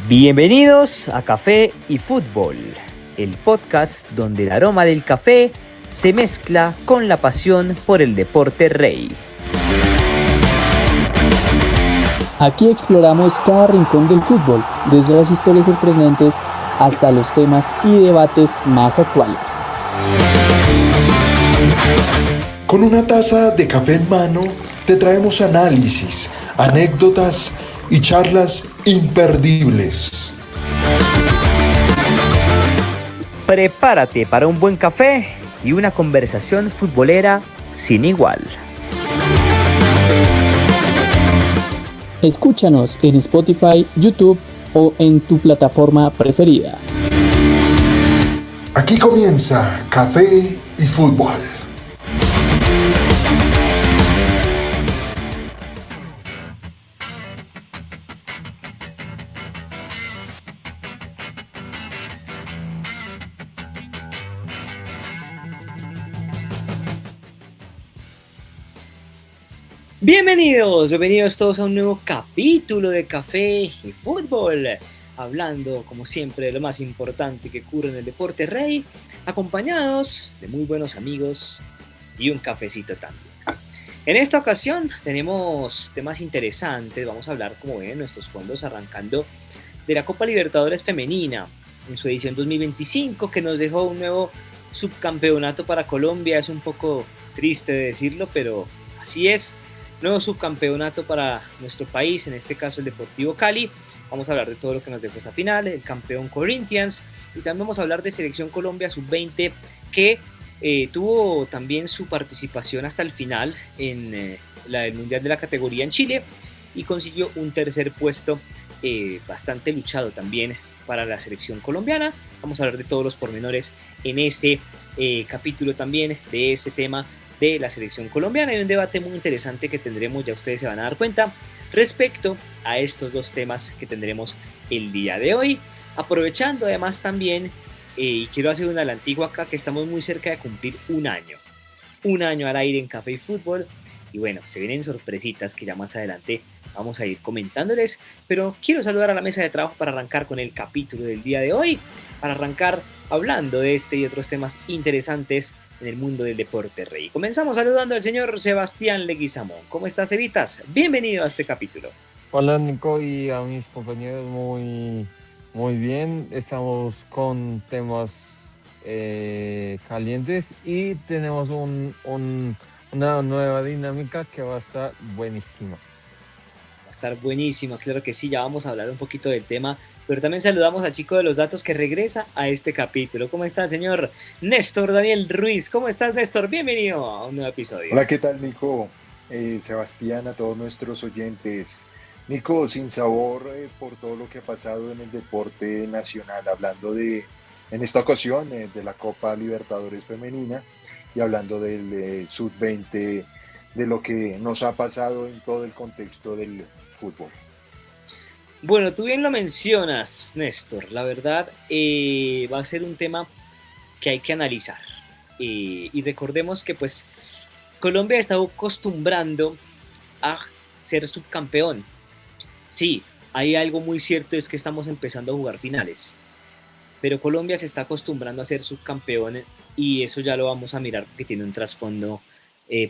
Bienvenidos a Café y Fútbol, el podcast donde el aroma del café se mezcla con la pasión por el deporte rey. Aquí exploramos cada rincón del fútbol, desde las historias sorprendentes hasta los temas y debates más actuales. Con una taza de café en mano, te traemos análisis, anécdotas y charlas imperdibles. Prepárate para un buen café y una conversación futbolera sin igual. Escúchanos en Spotify, YouTube o en tu plataforma preferida. Aquí comienza Café y Fútbol. Bienvenidos todos a un nuevo capítulo de Café y Fútbol, hablando como siempre de lo más importante que ocurre en el deporte rey, acompañados de muy buenos amigos y un cafecito también. En esta ocasión tenemos temas interesantes, vamos a hablar, como ven, nuestros fondos arrancando de la Copa Libertadores Femenina en su edición 2025, que nos dejó un nuevo subcampeonato para Colombia. Es un poco triste de decirlo, pero así es. Nuevo subcampeonato para nuestro país, en este caso el Deportivo Cali. Vamos a hablar de todo lo que nos dejó esa final, el campeón Corinthians, y también vamos a hablar de Selección Colombia Sub-20, que tuvo también su participación hasta el final en el Mundial de la categoría en Chile y consiguió un tercer puesto bastante luchado también para la selección colombiana. Vamos a hablar de todos los pormenores en ese capítulo también de ese tema de la selección colombiana. Hay un debate muy interesante que tendremos, ya ustedes se van a dar cuenta, respecto a estos dos temas que tendremos el día de hoy. Aprovechando además también, y quiero hacer un adelantigo acá, que estamos muy cerca de cumplir un año al aire en Café y Fútbol, y bueno, se vienen sorpresitas que ya más adelante vamos a ir comentándoles, pero quiero saludar a la mesa de trabajo para arrancar con el capítulo del día de hoy, para arrancar hablando de este y otros temas interesantes en el mundo del deporte rey. Comenzamos saludando al señor Sebastián Leguizamón. ¿Cómo estás, Evitas? Bienvenido a este capítulo. Hola, Nico, y a mis compañeros, muy bien. Estamos con temas calientes y tenemos una nueva dinámica que va a estar buenísima. Va a estar buenísima, claro que sí. Ya vamos a hablar un poquito del tema, pero también saludamos al chico de los datos que regresa a este capítulo. ¿Cómo está, señor Néstor Daniel Ruiz? ¿Cómo estás, Néstor? Bienvenido a un nuevo episodio. Hola, ¿qué tal, Nico? Sebastián, a todos nuestros oyentes. Nico, sin sabor por todo lo que ha pasado en el deporte nacional, hablando en esta ocasión, de la Copa Libertadores Femenina y hablando del Sub-20, de lo que nos ha pasado en todo el contexto del fútbol. Bueno, tú bien lo mencionas, Néstor. La verdad, va a ser un tema que hay que analizar. Y recordemos que pues Colombia está acostumbrando a ser subcampeón. Sí, hay algo muy cierto, es que estamos empezando a jugar finales. Pero Colombia se está acostumbrando a ser subcampeón y eso ya lo vamos a mirar porque tiene un trasfondo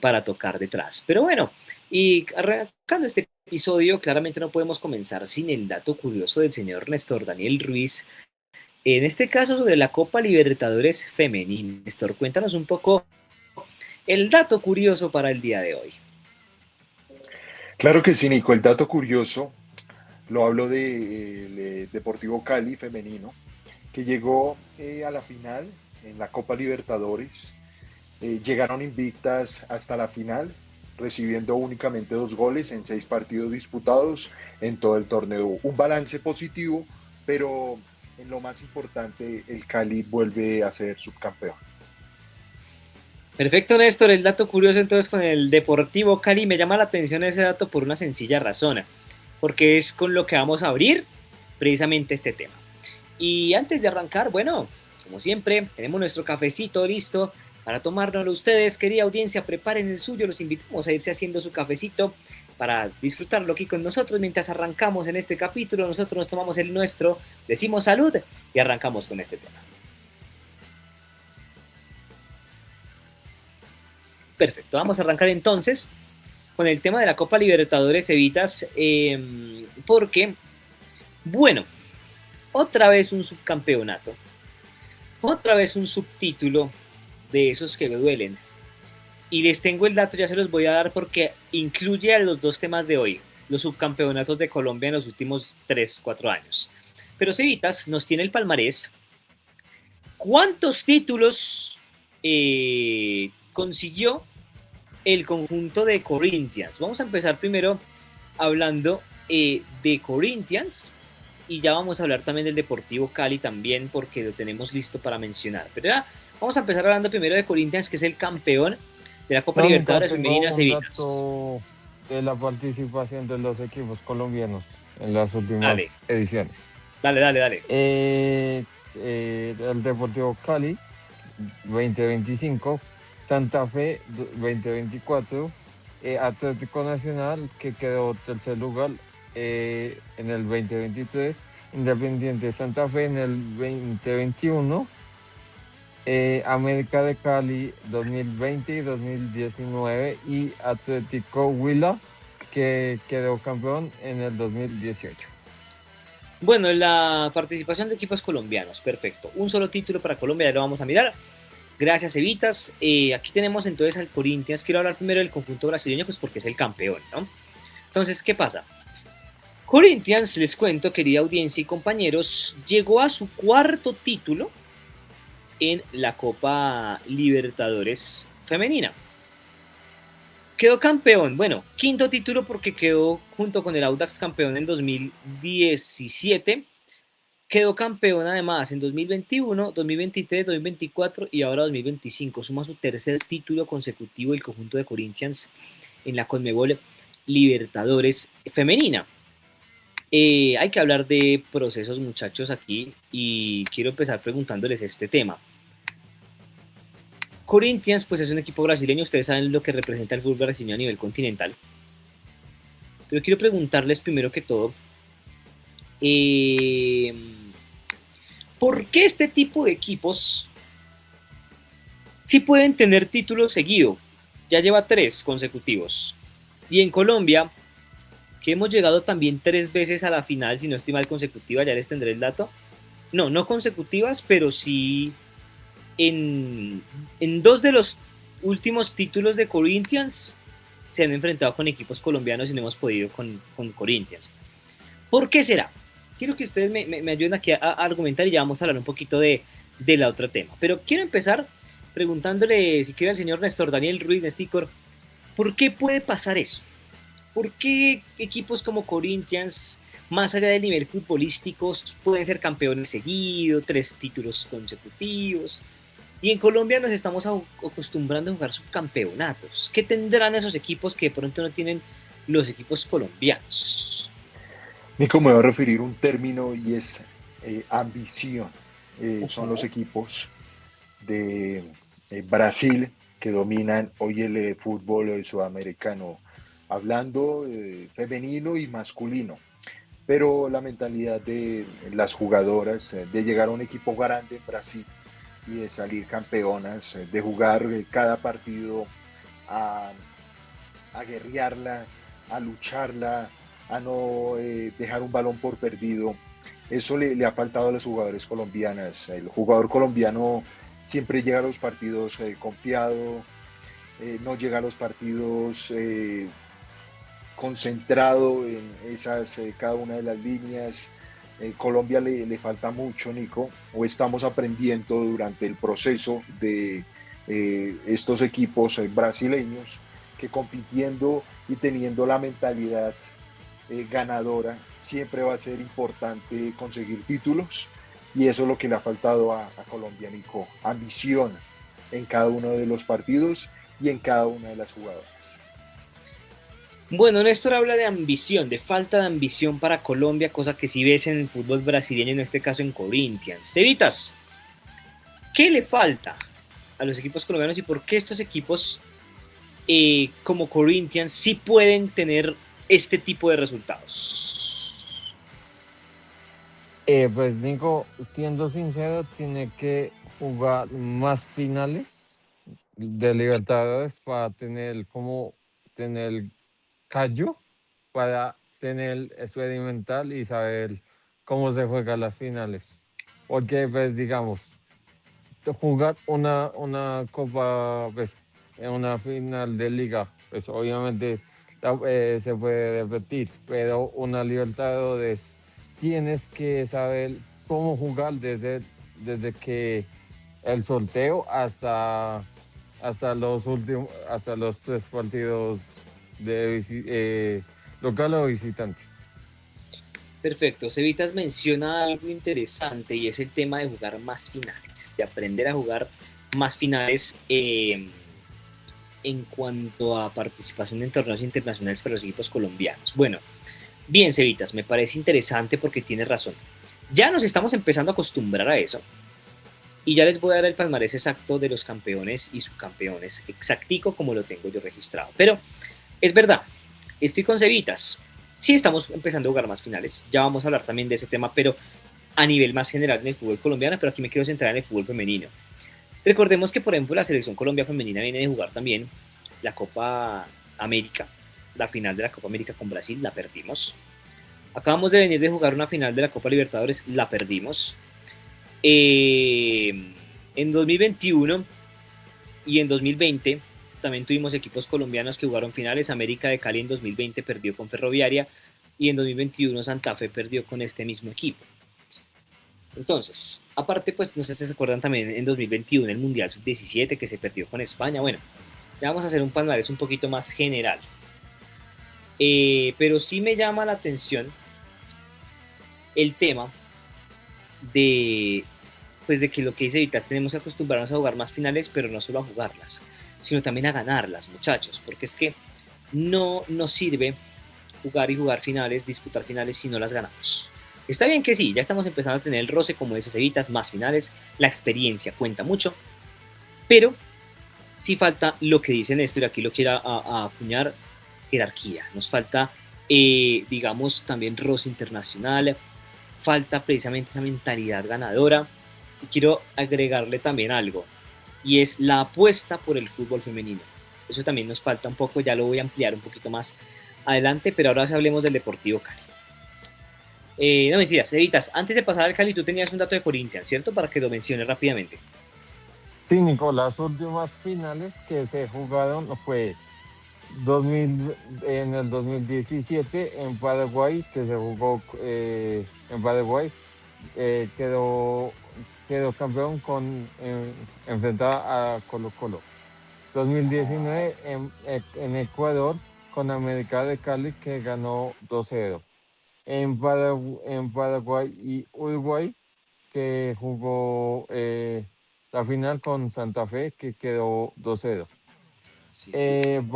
para tocar detrás. Pero bueno, y arrancando este episodio, claramente no podemos comenzar sin el dato curioso del señor Néstor Daniel Ruiz, en este caso sobre la Copa Libertadores Femenina. Néstor, cuéntanos un poco el dato curioso para el día de hoy. Claro que sí, Nico, el dato curioso lo hablo del Deportivo Cali femenino, que llegó a la final en la Copa Libertadores. Llegaron invictas hasta la final, recibiendo únicamente 2 goles en 6 partidos disputados en todo el torneo. Un balance positivo, pero en lo más importante, el Cali vuelve a ser subcampeón. Perfecto, Néstor. El dato curioso entonces con el Deportivo Cali, me llama la atención ese dato por una sencilla razón, porque es con lo que vamos a abrir precisamente este tema. Y antes de arrancar, bueno, como siempre, tenemos nuestro cafecito listo para tomárnoslo ustedes. Querida audiencia, preparen el suyo, los invitamos a irse haciendo su cafecito para disfrutarlo aquí con nosotros mientras arrancamos en este capítulo. Nosotros nos tomamos el nuestro, decimos salud y arrancamos con este tema. Perfecto, vamos a arrancar entonces con el tema de la Copa Libertadores, Evitas, porque, bueno, otra vez un subcampeonato, otra vez un subtítulo de esos que me duelen. Y les tengo el dato, ya se los voy a dar porque incluye a los dos temas de hoy, los subcampeonatos de Colombia en los últimos 3-4 años. Pero Cevitas nos tiene el palmarés. ¿Cuántos títulos consiguió el conjunto de Corinthians? Vamos a empezar primero hablando de Corinthians y ya vamos a hablar también del Deportivo Cali también porque lo tenemos listo para mencionar. Pero ya vamos a empezar hablando primero de Corinthians, que es el campeón de la Copa Libertadores Femenina. De la participación de los equipos colombianos en las últimas ediciones. Dale. El Deportivo Cali 2025, Santa Fe 2024, Atlético Nacional, que quedó tercer lugar en el 2023, Independiente Santa Fe en el 2021, América de Cali 2020 y 2019 y Atlético Huila, que quedó campeón en el 2018. Bueno, la participación de equipos colombianos, perfecto. Un solo título para Colombia, ya lo vamos a mirar. Gracias, Evitas. Aquí tenemos entonces al Corinthians. Quiero hablar primero del conjunto brasileño, pues porque es el campeón, ¿no? Entonces, ¿qué pasa? Corinthians, les cuento, querida audiencia y compañeros, llegó a su cuarto título en la Copa Libertadores Femenina. Quedó campeón, bueno, quinto título porque quedó junto con el Audax campeón en 2017. Quedó campeón además en 2021, 2023, 2024 y ahora 2025. Suma su tercer título consecutivo el conjunto de Corinthians en la Conmebol Libertadores Femenina. Hay que hablar de procesos, muchachos, aquí y quiero empezar preguntándoles este tema. Corinthians, pues es un equipo brasileño, ustedes saben lo que representa el fútbol brasileño a nivel continental. Pero quiero preguntarles primero que todo, ¿por qué este tipo de equipos sí pueden tener títulos seguidos? Ya lleva 3 consecutivos. Y en Colombia, que hemos llegado también 3 veces a la final, si no estoy mal consecutiva, ya les tendré el dato. No consecutivas, pero sí en 2 de los últimos títulos de Corinthians se han enfrentado con equipos colombianos y no hemos podido con Corinthians. ¿Por qué será? Quiero que ustedes me ayuden aquí a argumentar y ya vamos a hablar un poquito de la otra tema. Pero quiero empezar preguntándole, si quiere, al señor Néstor Daniel Ruiz Nestícor, ¿por qué puede pasar eso? ¿Por qué equipos como Corinthians, más allá del nivel futbolístico, pueden ser campeones seguidos, 3 títulos consecutivos? Y en Colombia nos estamos acostumbrando a jugar subcampeonatos. ¿Qué tendrán esos equipos que de pronto no tienen los equipos colombianos? Nico, me voy a referir a un término y es ambición. Son los equipos de Brasil que dominan hoy el fútbol sudamericano, hablando femenino y masculino. Pero la mentalidad de las jugadoras de llegar a un equipo grande en Brasil y de salir campeonas, de jugar cada partido a guerrearla, a lucharla, a no dejar un balón por perdido. Eso le ha faltado a los jugadores colombianas. El jugador colombiano siempre llega a los partidos confiado, no llega a los partidos concentrado en esas cada una de las líneas. Colombia le falta mucho, Nico, o estamos aprendiendo durante el proceso de estos equipos brasileños que compitiendo y teniendo la mentalidad ganadora, siempre va a ser importante conseguir títulos, y eso es lo que le ha faltado a Colombia, Nico, ambición en cada uno de los partidos y en cada una de las jugadoras. Bueno, Néstor habla de ambición, de falta de ambición para Colombia, cosa que sí ves en el fútbol brasileño, en este caso en Corinthians. Cevitas, ¿qué le falta a los equipos colombianos y por qué estos equipos como Corinthians sí pueden tener este tipo de resultados? Pues Nico, siendo sincero, tiene que jugar más finales de Libertadores para tener como tener callo, para tener experimental y saber cómo se juegan las finales. Porque, pues, digamos, jugar una copa, pues, en una final de liga, pues obviamente se puede repetir, pero una Libertadores tienes que saber cómo jugar desde que el sorteo hasta los tres partidos local o visitante. Perfecto. Cevitas menciona algo interesante y es el tema de jugar más finales, de aprender a jugar más finales en cuanto a participación en torneos internacionales para los equipos colombianos. Bueno, bien, Cevitas, me parece interesante porque tienes razón. Ya nos estamos empezando a acostumbrar a eso y ya les voy a dar el palmarés exacto de los campeones y subcampeones, exactico como lo tengo yo registrado. Pero es verdad, estoy con Cevitas. Sí, estamos empezando a jugar más finales. Ya vamos a hablar también de ese tema, pero a nivel más general en el fútbol colombiano, pero aquí me quiero centrar en el fútbol femenino. Recordemos que, por ejemplo, la selección Colombia femenina viene de jugar también la Copa América, la final de la Copa América con Brasil, la perdimos. Acabamos de venir de jugar una final de la Copa Libertadores, la perdimos. En 2021 y en 2020 también tuvimos equipos colombianos que jugaron finales. América de Cali en 2020 perdió con Ferroviaria y en 2021 Santa Fe perdió con este mismo equipo. Entonces, aparte, pues, no sé si se acuerdan también en 2021 el Mundial Sub-17 que se perdió con España. Bueno, ya vamos a hacer un palmarés un poquito más general. Pero sí me llama la atención el tema de, pues, de que lo que dice Vitas, tenemos que acostumbrarnos a jugar más finales, pero no solo a jugarlas, sino también a ganarlas, muchachos, porque es que no nos sirve jugar y jugar finales, disputar finales si no las ganamos. Está bien que sí, ya estamos empezando a tener el roce, como dice Cevitas, más finales, la experiencia cuenta mucho, pero sí falta lo que dice Néstor, y aquí lo quiero acuñar, jerarquía. Nos falta, digamos, también roce internacional, falta precisamente esa mentalidad ganadora. Y quiero agregarle también algo, y es la apuesta por el fútbol femenino. Eso también nos falta un poco, ya lo voy a ampliar un poquito más adelante, pero ahora sí hablemos del Deportivo Cali. No mentiras, Evitas, antes de pasar al Cali, tú tenías un dato de Corinthians, ¿cierto? Para que lo mencione rápidamente. Sí, Nico, las últimas finales que se jugaron fue 2000, en el 2017 en Paraguay, que se jugó en Paraguay, quedó campeón enfrentada a Colo Colo. 2019 en Ecuador con América de Cali, que ganó 2-0. En Paraguay y Uruguay, que jugó la final con Santa Fe, que quedó 2-0. Sí. En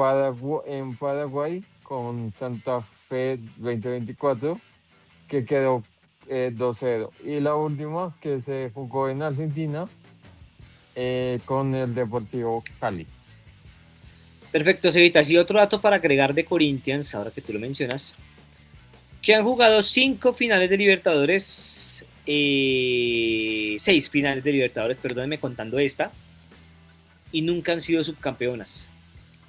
Paraguay con Santa Fe 2024, que quedó 2-0. Y la última que se jugó en Argentina con el Deportivo Cali. Perfecto, Cevitas. Y otro dato para agregar de Corinthians, ahora que tú lo mencionas, que han jugado 5 finales de Libertadores, 6 finales de Libertadores, perdónenme contando esta, y nunca han sido subcampeonas.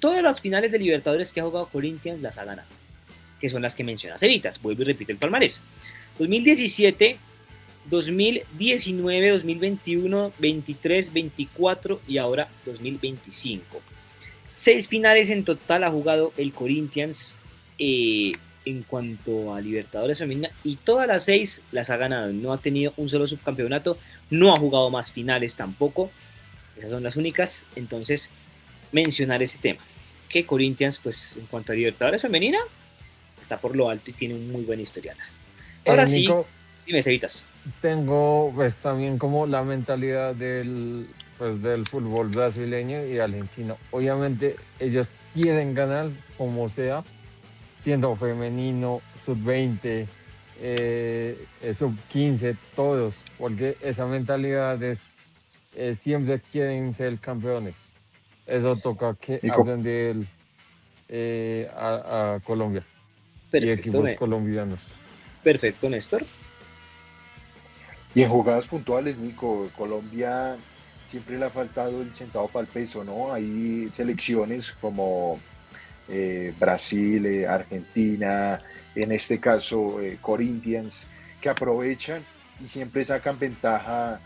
Todas las finales de Libertadores que ha jugado Corinthians las ha ganado, que son las que menciona Cevitas. Vuelvo y repito el palmarés. 2017, 2019, 2021, 23, 24 y ahora 2025. 6 finales en total ha jugado el Corinthians en cuanto a Libertadores femenina, y todas las 6 las ha ganado. No ha tenido un solo subcampeonato, no ha jugado más finales tampoco. Esas son las únicas. Entonces, mencionar ese tema, que Corinthians, pues, en cuanto a Libertadores femenina, está por lo alto y tiene un muy buen historial. Ahora sí, Nico, dime, Cevitas. tengo pues también como la mentalidad del fútbol brasileño y argentino. Obviamente ellos quieren ganar como sea, siendo femenino, sub-20, sub-15, todos, porque esa mentalidad es siempre quieren ser campeones. eso toca que Nico. hablen de él a Colombia y Perfecto, equipos colombianos. perfecto, Néstor. Y en jugadas puntuales, Nico, Colombia siempre le ha faltado el centavo para el peso, ¿no? Hay selecciones como Brasil, Argentina, en este caso Corinthians, que aprovechan y siempre sacan ventaja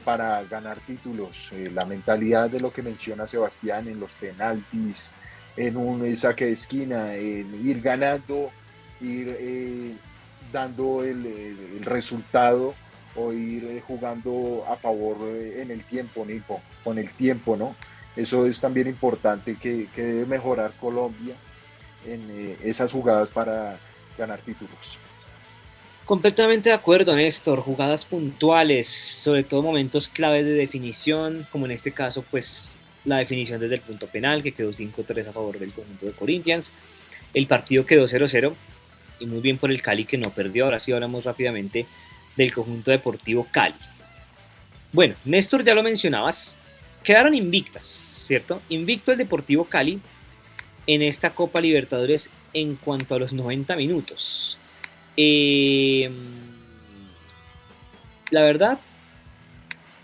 para ganar títulos. La mentalidad de lo que menciona Sebastián en los penaltis, en un saque de esquina, en ir ganando, ir dando el resultado o ir jugando a favor en el tiempo, Nico, con el tiempo, ¿no? Eso es también importante que debe mejorar Colombia en esas jugadas para ganar títulos. Completamente de acuerdo, Néstor. Jugadas puntuales, sobre todo momentos claves de definición, como en este caso, pues la definición desde el punto penal, que quedó 5-3 a favor del conjunto de Corinthians. El partido quedó 0-0 y muy bien por el Cali que no perdió. Ahora sí hablamos rápidamente del conjunto deportivo Cali. Bueno, Néstor, ya lo mencionabas, quedaron invictas, ¿cierto? Invicto el Deportivo Cali en esta Copa Libertadores en cuanto a los 90 minutos. La verdad,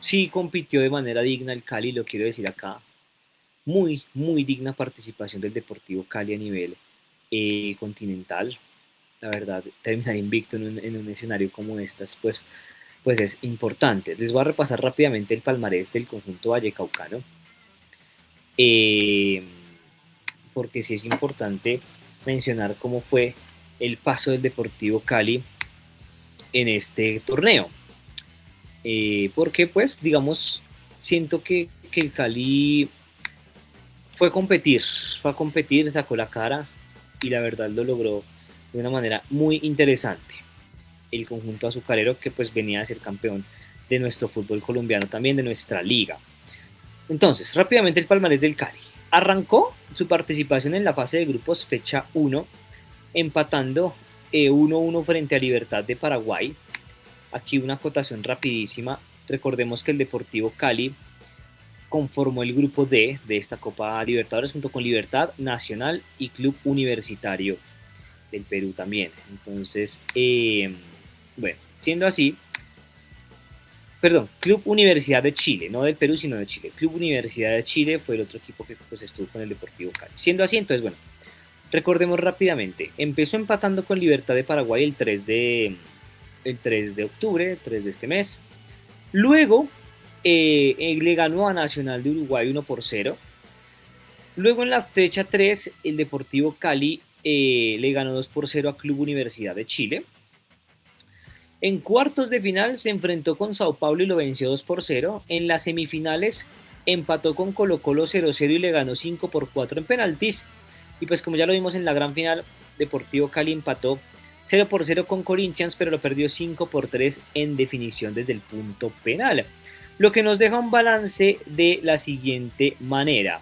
sí compitió de manera digna el Cali, lo quiero decir acá. Muy, muy digna participación del Deportivo Cali a nivel continental. La verdad, terminar invicto en un escenario como estas, pues es importante. Les voy a repasar rápidamente el palmarés del conjunto vallecaucano, eh, porque sí es importante mencionar cómo fue el paso del Deportivo Cali en este torneo. Porque pues, digamos, siento que el Cali fue a competir, sacó la cara y la verdad lo logró de una manera muy interesante. El conjunto azucarero que pues venía a ser campeón de nuestro fútbol colombiano, también de nuestra liga. Entonces, rápidamente el palmarés del Cali. Arrancó su participación en la fase de grupos fecha 1, empatando 1-1 frente a Libertad de Paraguay. Aquí una acotación rapidísima. Recordemos que el Deportivo Cali conformó el grupo D de esta Copa Libertadores junto con Libertad, Nacional y Club Universitario del Perú también. Entonces, bueno, siendo así, perdón, Club Universidad de Chile, no del Perú, sino de Chile. Club Universidad de Chile fue el otro equipo que pues, estuvo con el Deportivo Cali. Siendo así, entonces, bueno, recordemos rápidamente. Empezó empatando con Libertad de Paraguay el 3 de octubre, el 3 de este mes. Luego le ganó a Nacional de Uruguay 1-0. Luego en la fecha 3, el Deportivo Cali le ganó 2-0 a Club Universidad de Chile. En cuartos de final se enfrentó con Sao Paulo y lo venció 2-0. En las semifinales empató con Colo-Colo 0-0 y le ganó 5-4 en penaltis. Y pues como ya lo vimos en la gran final, Deportivo Cali empató 0-0 con Corinthians, pero lo perdió 5-3 en definición desde el punto penal. Lo que nos deja un balance de la siguiente manera.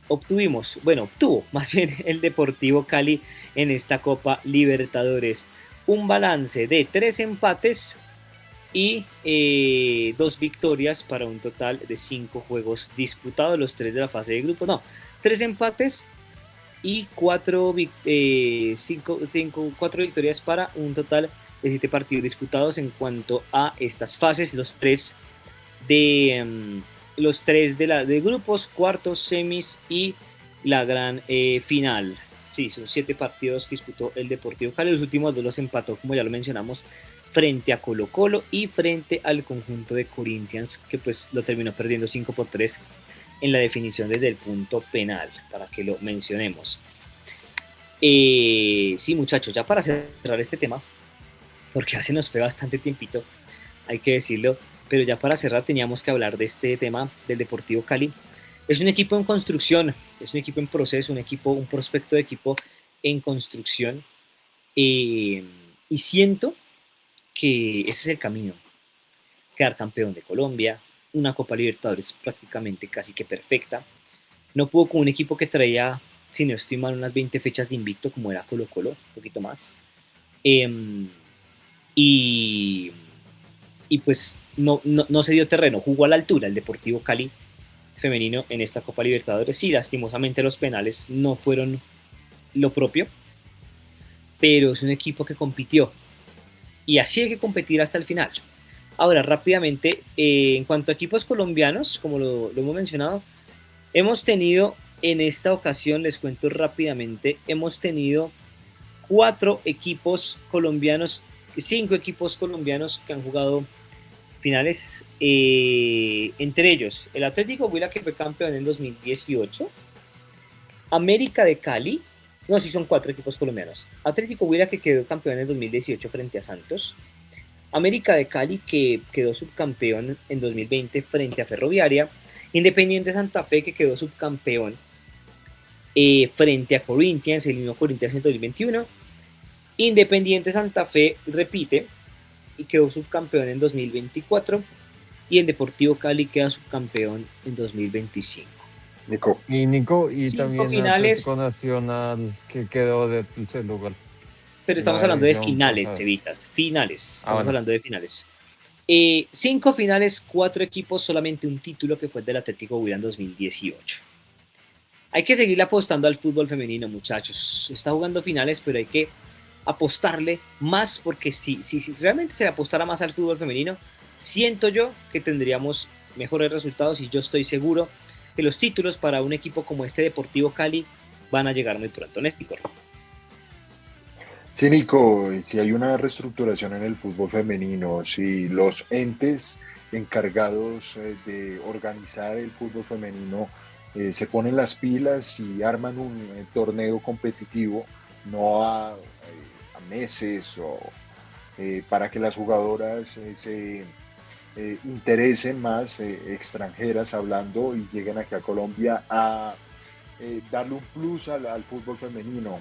Obtuvo más bien el Deportivo Cali en esta Copa Libertadores un balance de 3 empates y 2 victorias para un total de 5 juegos disputados, los 3 de la fase de grupo, no, 3 empates y 4 victorias para un total de 7 partidos disputados en cuanto a estas fases, los 3 de grupos, cuartos, semis y la gran final. Sí, son 7 partidos que disputó el Deportivo Cali. Los últimos 2 los empató, como ya lo mencionamos, frente a Colo-Colo y frente al conjunto de Corinthians, que pues lo terminó perdiendo 5-3 en la definición desde el punto penal, para que lo mencionemos. Sí, muchachos, ya para cerrar este tema, porque ya se nos fue bastante tiempito, hay que decirlo, pero ya para cerrar teníamos que hablar de este tema del Deportivo Cali. Es un equipo en construcción, es un equipo en proceso, un prospecto de equipo en construcción. Y siento que ese es el camino. Quedar campeón de Colombia, una Copa Libertadores prácticamente casi que perfecta. No pudo con un equipo que traía, si no estoy mal, unas 20 fechas de invicto, como era Colo-Colo, un poquito más. Y pues no se dio terreno, jugó a la altura el Deportivo Cali femenino en esta Copa Libertadores. Sí, lastimosamente los penales no fueron lo propio, pero es un equipo que compitió y así hay que competir hasta el final. Ahora, rápidamente, en cuanto a equipos colombianos, como lo hemos mencionado, hemos tenido en esta ocasión, les cuento rápidamente, hemos tenido 4 equipos colombianos, 5 equipos colombianos que han jugado finales, entre ellos el Atlético Huila, que fue campeón en 2018, América de Cali, no, sí son 4 equipos colombianos, Atlético Huila, que quedó campeón en 2018 frente a Santos, América de Cali, que quedó subcampeón en 2020 frente a Ferroviaria, Independiente Santa Fe, que quedó subcampeón frente a Corinthians, eliminó Corinthians en 2021, Independiente Santa Fe repite y quedó subcampeón en 2024, y el Deportivo Cali queda subcampeón en 2025. Nico. Y 5 también finales, Atlético Nacional, que quedó de tercer lugar. pero estamos La hablando de edición finales, pasada. Cevitas, finales, estamos Bueno. hablando de finales. 5 finales, 4 equipos, solamente un título que fue del Atlético Huila en 2018. Hay que seguirle apostando al fútbol femenino, muchachos. Está jugando finales, pero hay que apostarle más, porque si realmente se le apostara más al fútbol femenino, siento yo que tendríamos mejores resultados, y yo estoy seguro que los títulos para un equipo como este Deportivo Cali van a llegar muy pronto. Néstor. Sí, Nico, si hay una reestructuración en el fútbol femenino, si los entes encargados de organizar el fútbol femenino se ponen las pilas y arman un torneo competitivo, no a meses o para que las jugadoras se interesen más, extranjeras hablando, y lleguen aquí a Colombia a darle un plus al fútbol femenino.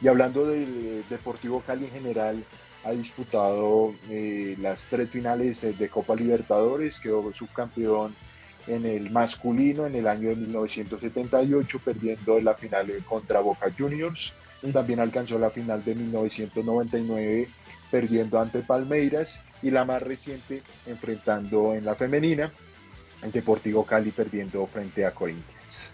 Y hablando del Deportivo Cali en general, ha disputado las 3 finales de Copa Libertadores, quedó subcampeón en el masculino en el año de 1978, perdiendo la final contra Boca Juniors. También alcanzó la final de 1999, perdiendo ante Palmeiras, y la más reciente enfrentando en la femenina, el Deportivo Cali perdiendo frente a Corinthians.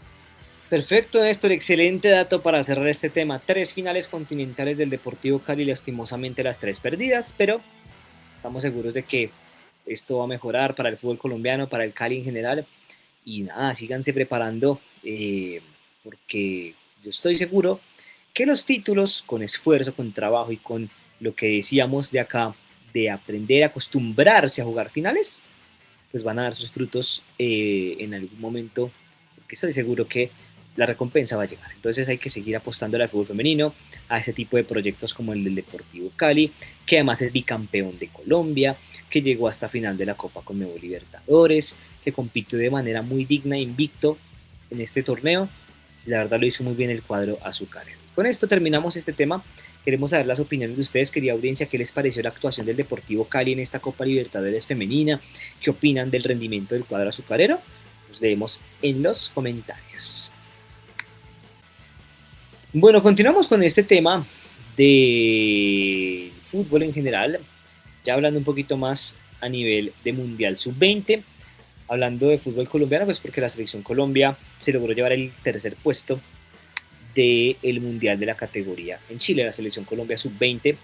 Perfecto, Néstor, excelente dato para cerrar este tema. 3 finales continentales del Deportivo Cali, lastimosamente las 3 perdidas, pero estamos seguros de que esto va a mejorar para el fútbol colombiano, para el Cali en general, y nada, síganse preparando, porque yo estoy seguro que los títulos, con esfuerzo, con trabajo y con lo que decíamos de acá, de aprender a acostumbrarse a jugar finales, pues van a dar sus frutos en algún momento, porque estoy seguro que la recompensa va a llegar. Entonces hay que seguir apostando al fútbol femenino, a ese tipo de proyectos como el del Deportivo Cali, que además es bicampeón de Colombia, que llegó hasta final de la Copa Conmebol Libertadores, que compitió de manera muy digna e invicto en este torneo. La verdad lo hizo muy bien el cuadro azucarero. Con esto terminamos este tema. Queremos saber las opiniones de ustedes, querida audiencia. ¿Qué les pareció la actuación del Deportivo Cali en esta Copa Libertadores femenina? ¿Qué opinan del rendimiento del cuadro azucarero? Los leemos en los comentarios. Bueno, continuamos con este tema de fútbol en general, ya hablando un poquito más a nivel de Mundial Sub-20, hablando de fútbol colombiano, pues porque la selección Colombia se logró llevar el 3er puesto del Mundial de la categoría en Chile, la selección Colombia Sub-20,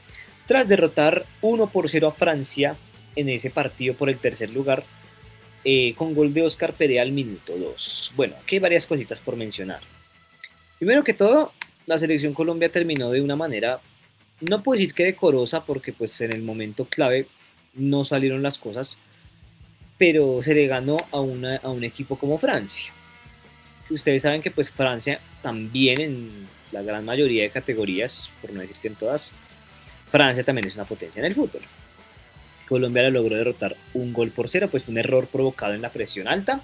tras derrotar 1-0 a Francia en ese partido por el 3er lugar, con gol de Óscar Perea al minuto 2. Bueno, aquí hay varias cositas por mencionar. Primero que todo, la selección Colombia terminó de una manera, no puedo decir que decorosa, porque pues en el momento clave no salieron las cosas, pero se le ganó a un equipo como Francia. Ustedes saben que pues Francia también, en la gran mayoría de categorías, por no decir que en todas, Francia también es una potencia en el fútbol. Colombia la logró derrotar 1-0, pues un error provocado en la presión alta,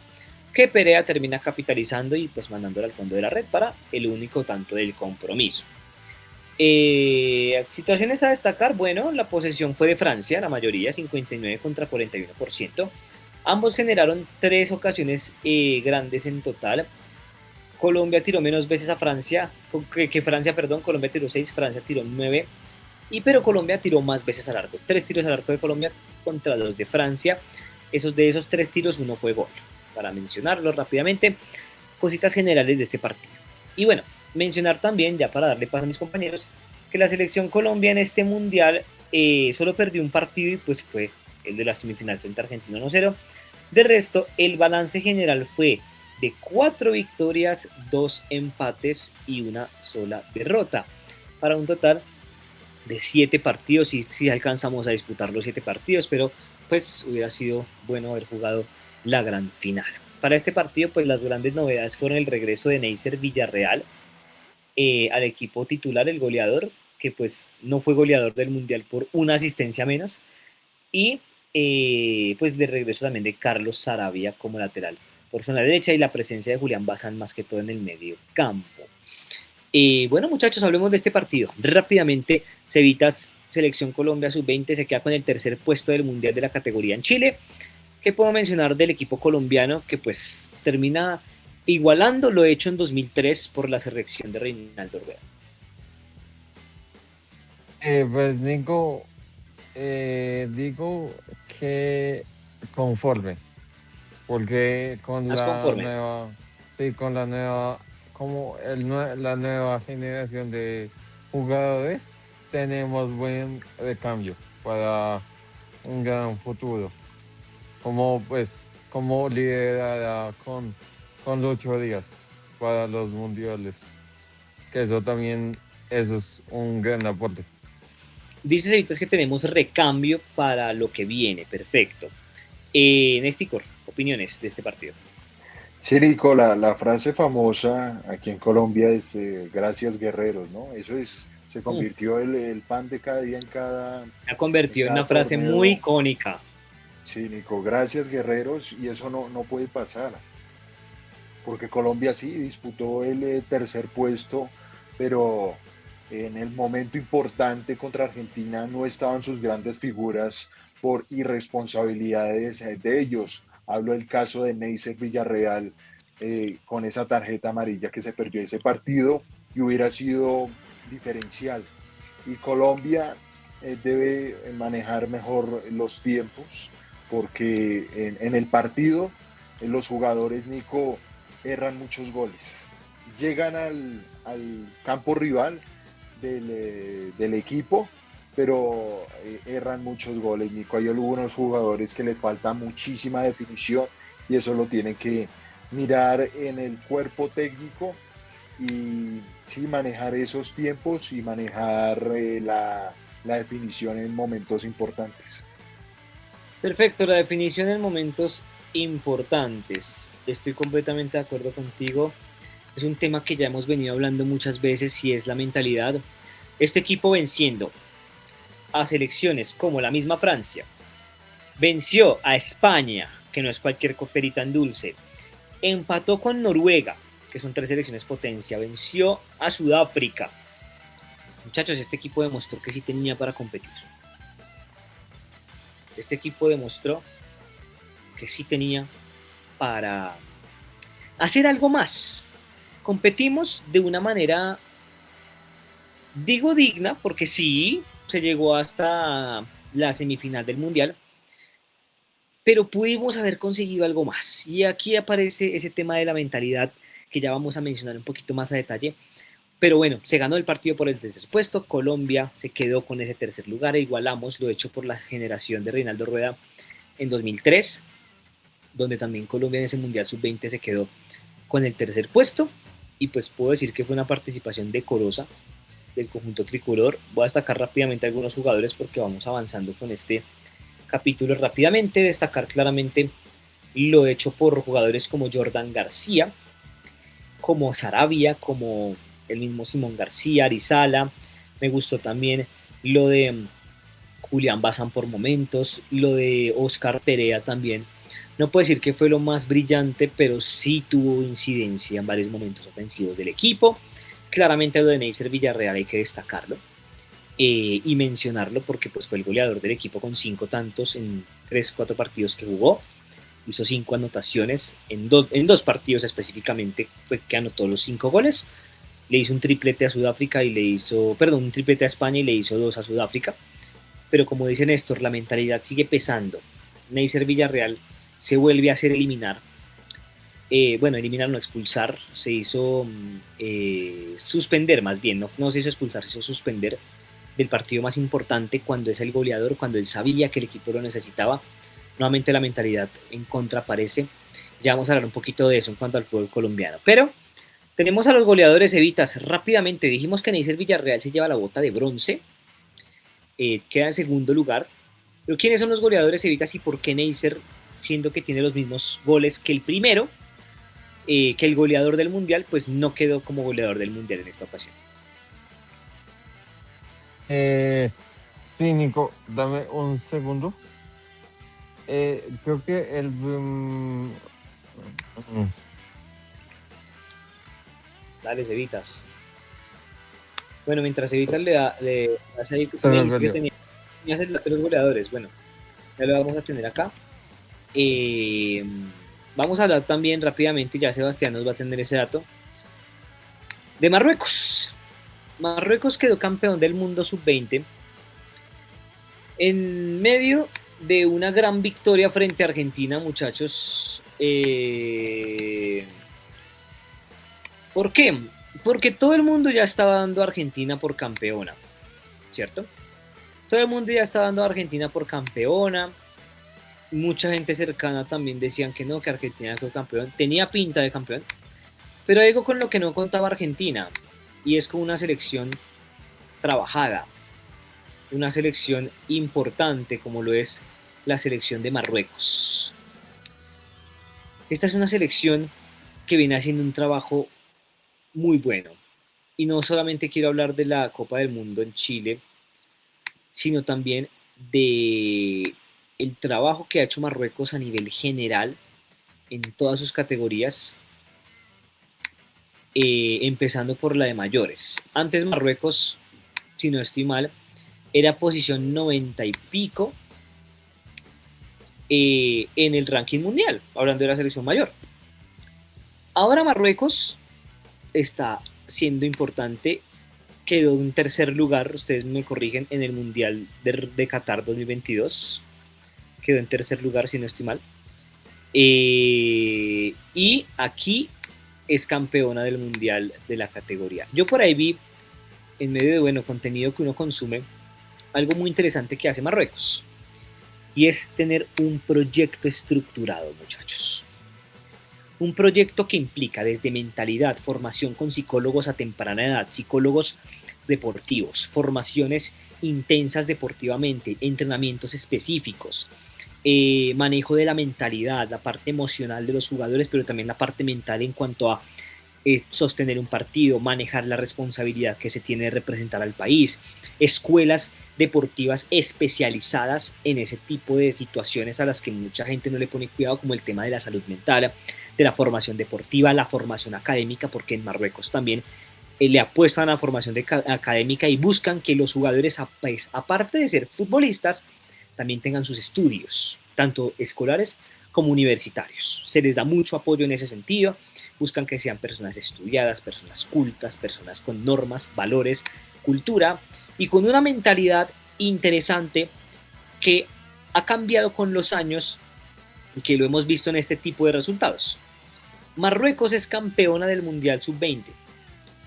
que Perea termina capitalizando y pues mandándola al fondo de la red para el único tanto del compromiso. Situaciones a destacar, bueno, la posesión fue de Francia, la mayoría, 59 contra 41%. Ambos generaron 3 ocasiones grandes en total. Colombia tiró menos veces a Francia, que Francia, perdón, Colombia tiró 6, Francia tiró 9, pero Colombia tiró más veces al arco, 3 tiros al arco de Colombia contra 2 de Francia. De esos 3 tiros, 1 fue gol. para mencionarlo rápidamente, cositas generales de este partido. Y bueno, mencionar también, ya para darle paso a mis compañeros, que la selección Colombia en este mundial solo perdió un partido y pues fue el de la semifinal frente a Argentina 1-0. De resto, el balance general fue de 4 victorias, 2 empates y una sola derrota, para un total de 7 partidos, y si alcanzamos a disputar los 7 partidos, pero pues hubiera sido bueno haber jugado la gran final. Para este partido, pues las grandes novedades fueron el regreso de Neisser Villarreal al equipo titular, el goleador, que pues no fue goleador del Mundial por una asistencia menos, y pues de regreso también de Carlos Sarabia como lateral por zona derecha, y la presencia de Julián Bazán más que todo en el medio campo. Bueno, muchachos, hablemos de este partido. Rápidamente, Cevitas, Selección Colombia Sub-20, se queda con el tercer puesto del Mundial de la categoría en Chile. ¿Qué puedo mencionar del equipo colombiano? Que pues termina igualando lo hecho en 2003 por la selección de Reinaldo Rueda. Pues Nico, digo que conforme, porque con ¿Más la conforme? nueva, sí, con la nueva, la nueva generación de jugadores, tenemos buen recambio para un gran futuro. Como liderará con Lucho Díaz para los mundiales, que eso es un gran aporte. Dice Cevitas que tenemos recambio para lo que viene. Perfecto. Nesticor, opiniones de este partido. Sí, Nico, la frase famosa aquí en Colombia es gracias guerreros, ¿no? Se convirtió el pan de cada día Se ha en convertido en cada una frase muy torneo. icónica. Sí, Nico, gracias guerreros, y eso no puede pasar, porque Colombia sí disputó el tercer puesto, pero en el momento importante contra Argentina no estaban sus grandes figuras por irresponsabilidades de ellos. Hablo del caso de Neisser Villarreal, con esa tarjeta amarilla que se perdió ese partido y hubiera sido diferencial. Y Colombia debe manejar mejor los tiempos, porque en el partido los jugadores, Nico, erran muchos goles. Llegan al campo rival del equipo, pero erran muchos goles, Nico. Hay algunos jugadores que les falta muchísima definición, y eso lo tienen que mirar en el cuerpo técnico, y sí, manejar esos tiempos y manejar la definición en momentos importantes. Perfecto, la definición en momentos importantes. Estoy completamente de acuerdo contigo. Es un tema que ya hemos venido hablando muchas veces, y es la mentalidad. Este equipo venciendo a selecciones como la misma Francia, venció a España, que no es cualquier coperita en dulce, empató con Noruega, que son 3 selecciones potencia, venció a Sudáfrica. Muchachos, este equipo demostró que sí tenía para competir. Este equipo demostró que sí tenía para hacer algo más. Competimos de una manera, digo digna, porque sí, se llegó hasta la semifinal del Mundial, pero pudimos haber conseguido algo más. Y aquí aparece ese tema de la mentalidad, que ya vamos a mencionar un poquito más a detalle. Pero bueno, se ganó el partido por el tercer puesto. Colombia se quedó con ese tercer lugar e igualamos lo hecho por la generación de Reinaldo Rueda en 2003, donde también Colombia en ese Mundial Sub-20 se quedó con el tercer puesto. Y pues puedo decir que fue una participación decorosa del conjunto tricolor. Voy a destacar rápidamente algunos jugadores porque vamos avanzando con este capítulo rápidamente. Destacar claramente lo hecho por jugadores como Jordan García, como Sarabia, como el mismo Simón García, Arizala. Me gustó también lo de Julián Bazán por momentos, lo de Oscar Perea también. No puedo decir que fue lo más brillante, pero sí tuvo incidencia en varios momentos ofensivos del equipo. Claramente lo de Neisser Villarreal hay que destacarlo y mencionarlo, porque pues, fue el goleador del equipo con 5 tantos en 3-4 partidos que jugó. Hizo 5 anotaciones en 2 partidos específicamente, fue que anotó los 5 goles. Le hizo un triplete a Sudáfrica un triplete a España y le hizo 2 a Sudáfrica. Pero como dice Néstor, la mentalidad sigue pesando. Neisser Villarreal se vuelve a hacer eliminar bueno, eliminar, no expulsar, se hizo suspender más bien, no se hizo expulsar, se hizo suspender del partido más importante cuando es el goleador, cuando él sabía que el equipo lo necesitaba. Nuevamente la mentalidad en contra aparece. Ya vamos a hablar un poquito de eso en cuanto al fútbol colombiano. Pero tenemos a los goleadores Evitas. Rápidamente dijimos que Neisser Villarreal se lleva la bota de bronce, queda en segundo lugar. Pero ¿quiénes son los goleadores Evitas y por qué Neisser, siendo que tiene los mismos goles que el primero, que el goleador del mundial, pues no quedó como goleador del mundial en esta ocasión? Sí, Nico, dame un segundo. Creo que Dale, Evitas. Bueno, mientras Evitas le da a seguir, se me me dijiste que perdió. tenías los goleadores. Bueno, ya lo vamos a tener acá. Vamos a hablar también rápidamente, ya Sebastián nos va a tener ese dato, de Marruecos. Marruecos quedó campeón del mundo sub-20 en medio de una gran victoria frente a Argentina, muchachos. ¿Por qué? Porque todo el mundo ya estaba dando a Argentina por campeona, ¿cierto? Todo el mundo ya estaba dando a Argentina por campeona. Mucha gente cercana también decían que no, que Argentina fue campeón. Tenía pinta de campeón. Pero hay algo con lo que no contaba Argentina, y es con una selección trabajada, una selección importante como lo es la selección de Marruecos. Esta es una selección que viene haciendo un trabajo muy bueno. Y no solamente quiero hablar de la Copa del Mundo en Chile, sino también de el trabajo que ha hecho Marruecos a nivel general en todas sus categorías, empezando por la de mayores. Antes Marruecos, si no estoy mal, era posición 90 y pico en el ranking mundial, hablando de la selección mayor. Ahora Marruecos está siendo importante, quedó en tercer lugar, ustedes me corrigen, en el Mundial de Qatar 2022, quedó en tercer lugar si no estoy mal, y aquí es campeona del Mundial de la categoría. Yo por ahí vi, en medio de bueno contenido que uno consume, algo muy interesante que hace Marruecos, y es tener un proyecto estructurado, muchachos. Un proyecto que implica desde mentalidad, formación con psicólogos a temprana edad, psicólogos deportivos, formaciones intensas deportivamente, entrenamientos específicos, manejo de la mentalidad, la parte emocional de los jugadores, pero también la parte mental en cuanto a sostener un partido, manejar la responsabilidad que se tiene de representar al país, escuelas deportivas especializadas en ese tipo de situaciones a las que mucha gente no le pone cuidado, como el tema de la salud mental, de la formación deportiva, la formación académica, porque en Marruecos también le apuestan a la formación académica y buscan que los jugadores, pues, aparte de ser futbolistas, también tengan sus estudios, tanto escolares como universitarios. Se les da mucho apoyo en ese sentido, buscan que sean personas estudiadas, personas cultas, personas con normas, valores, cultura y con una mentalidad interesante que ha cambiado con los años y que lo hemos visto en este tipo de resultados. Marruecos es campeona del Mundial Sub-20,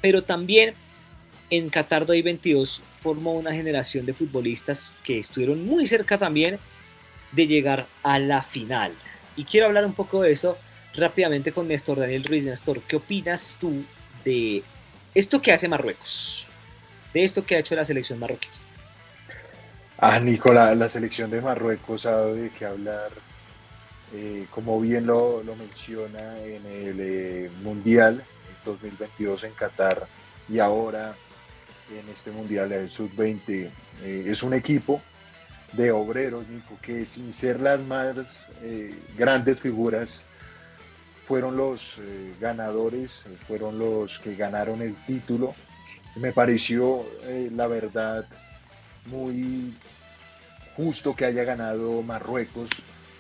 pero también en Qatar 2022 formó una generación de futbolistas que estuvieron muy cerca también de llegar a la final. Y quiero hablar un poco de eso rápidamente con Néstor Daniel Ruiz. Néstor, ¿qué opinas tú de esto que hace Marruecos? De esto que ha hecho la selección marroquí. Nicolás, la selección de Marruecos ha dado de qué hablar, como bien lo menciona en el Mundial 2022 en Qatar y ahora en este Mundial, el Sub-20. Es un equipo de obreros, Nico, que sin ser las más grandes figuras, fueron los ganadores, fueron los que ganaron el título. Me pareció, la verdad, muy justo que haya ganado Marruecos,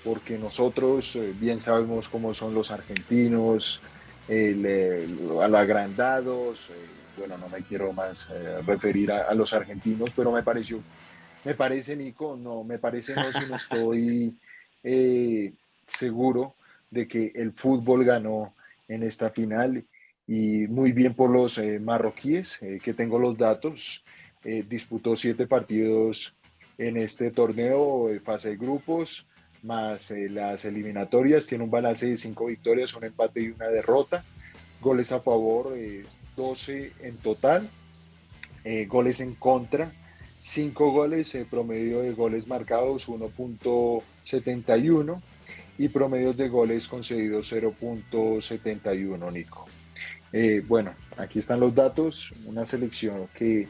porque nosotros bien sabemos cómo son los argentinos, a los agrandados. Bueno, no me quiero más referir a los argentinos, pero me parece, Nico, no, me parece no, si no estoy seguro, de que el fútbol ganó en esta final y muy bien por los marroquíes, que tengo los datos. Disputó 7 partidos en este torneo, fase de grupos, más las eliminatorias. Tiene un balance de 5 victorias, un empate y una derrota. Goles a favor, 12 en total. Goles en contra, 5 goles, promedio de goles marcados 1.71 y promedios de goles concedidos 0.71, Nico. Bueno, aquí están los datos, una selección que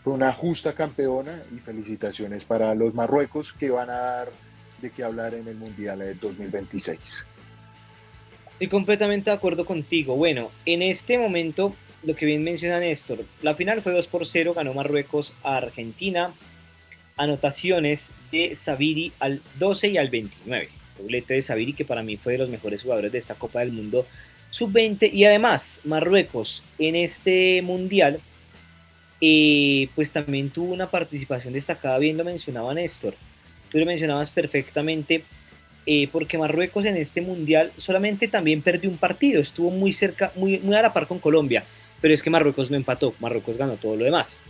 fue una justa campeona y felicitaciones para los Marruecos que van a dar de qué hablar en el Mundial del 2026. Estoy completamente de acuerdo contigo. Bueno, en este momento, lo que bien menciona Néstor, la final fue 2-0, ganó Marruecos a Argentina. Anotaciones de Sabiri al 12 y al 29. Doblete de Sabiri, que para mí fue de los mejores jugadores de esta Copa del Mundo Sub-20. Y además, Marruecos en este Mundial, pues también tuvo una participación destacada, bien lo mencionaba Néstor. Tú lo mencionabas perfectamente, porque Marruecos en este Mundial solamente también perdió un partido, estuvo muy cerca, muy a la par con Colombia, pero es que Marruecos no empató, Marruecos ganó todo lo demás.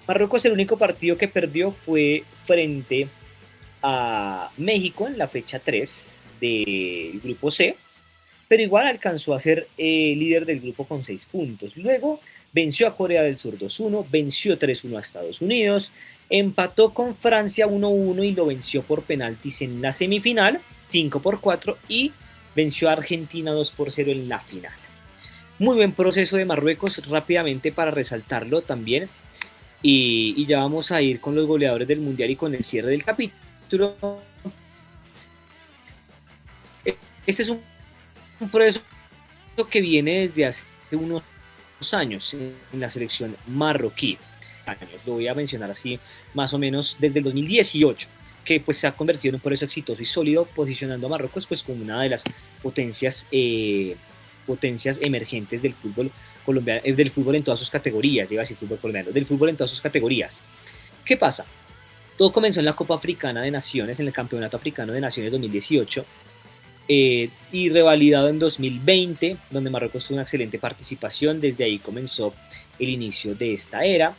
Marruecos, el único partido que perdió fue frente a México en la fecha 3 del grupo C, pero igual alcanzó a ser líder del grupo con 6 puntos. Luego venció a Corea del Sur 2-1, venció 3-1 a Estados Unidos, empató con Francia 1-1 y lo venció por penaltis en la semifinal, 5-4, y venció a Argentina 2-0 en la final. Muy buen proceso de Marruecos, rápidamente para resaltarlo también. Y ya vamos a ir con los goleadores del Mundial y con el cierre del capítulo. Este es un proceso que viene desde hace unos años en la selección marroquí. Lo voy a mencionar así, más o menos desde el 2018, que pues se ha convertido en un proceso exitoso y sólido, posicionando a Marruecos pues como una de las potencias emergentes del fútbol colombiano, del fútbol en todas sus categorías, iba a decir fútbol colombiano, del fútbol en todas sus categorías. ¿Qué pasa? Todo comenzó en la Copa Africana de Naciones, en el Campeonato Africano de Naciones 2018, y revalidado en 2020, donde Marruecos tuvo una excelente participación. Desde ahí comenzó el inicio de esta era.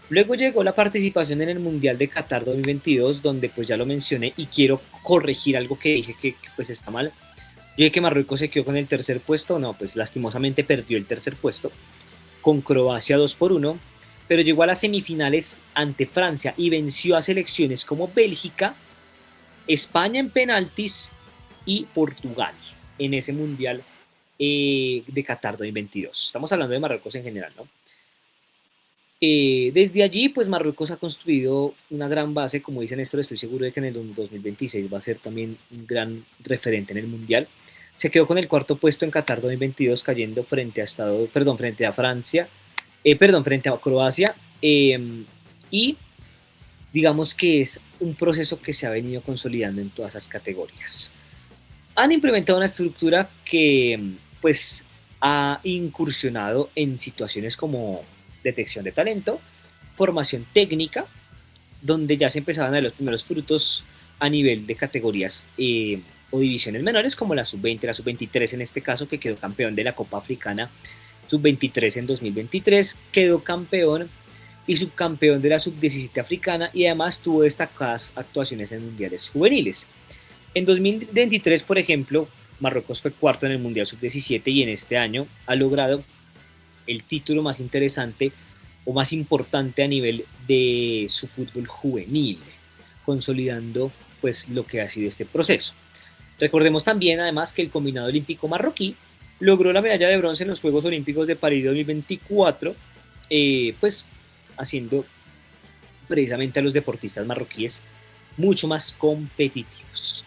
Luego llegó la participación en el Mundial de Qatar 2022, donde pues ya lo mencioné y quiero corregir algo que dije que pues está mal. Yo dije que Marruecos se quedó con el tercer puesto, no, pues lastimosamente perdió el tercer puesto con Croacia 2-1, pero llegó a las semifinales ante Francia y venció a selecciones como Bélgica, España en penaltis y Portugal en ese Mundial de Qatar 2022. Estamos hablando de Marruecos en general, ¿no? Desde allí, pues Marruecos ha construido una gran base, como dice Néstor, estoy seguro de que en el 2026 va a ser también un gran referente en el Mundial. Se quedó con el cuarto puesto en Qatar 2022, cayendo frente a Francia, frente a Croacia, y digamos que es un proceso que se ha venido consolidando en todas esas categorías. Han implementado una estructura que pues ha incursionado en situaciones como detección de talento, formación técnica, donde ya se empezaban a ver los primeros frutos a nivel de categorías o divisiones menores, como la sub-20, la sub-23 en este caso, que quedó campeón de la Copa Africana sub-23 en 2023, quedó campeón y subcampeón de la sub-17 africana, y además tuvo destacadas actuaciones en mundiales juveniles. En 2023, por ejemplo, Marruecos fue cuarto en el Mundial Sub-17 y en este año ha logrado el título más interesante o más importante a nivel de su fútbol juvenil, consolidando pues lo que ha sido este proceso. Recordemos también además que el combinado olímpico marroquí logró la medalla de bronce en los Juegos Olímpicos de París 2024, pues haciendo precisamente a los deportistas marroquíes mucho más competitivos.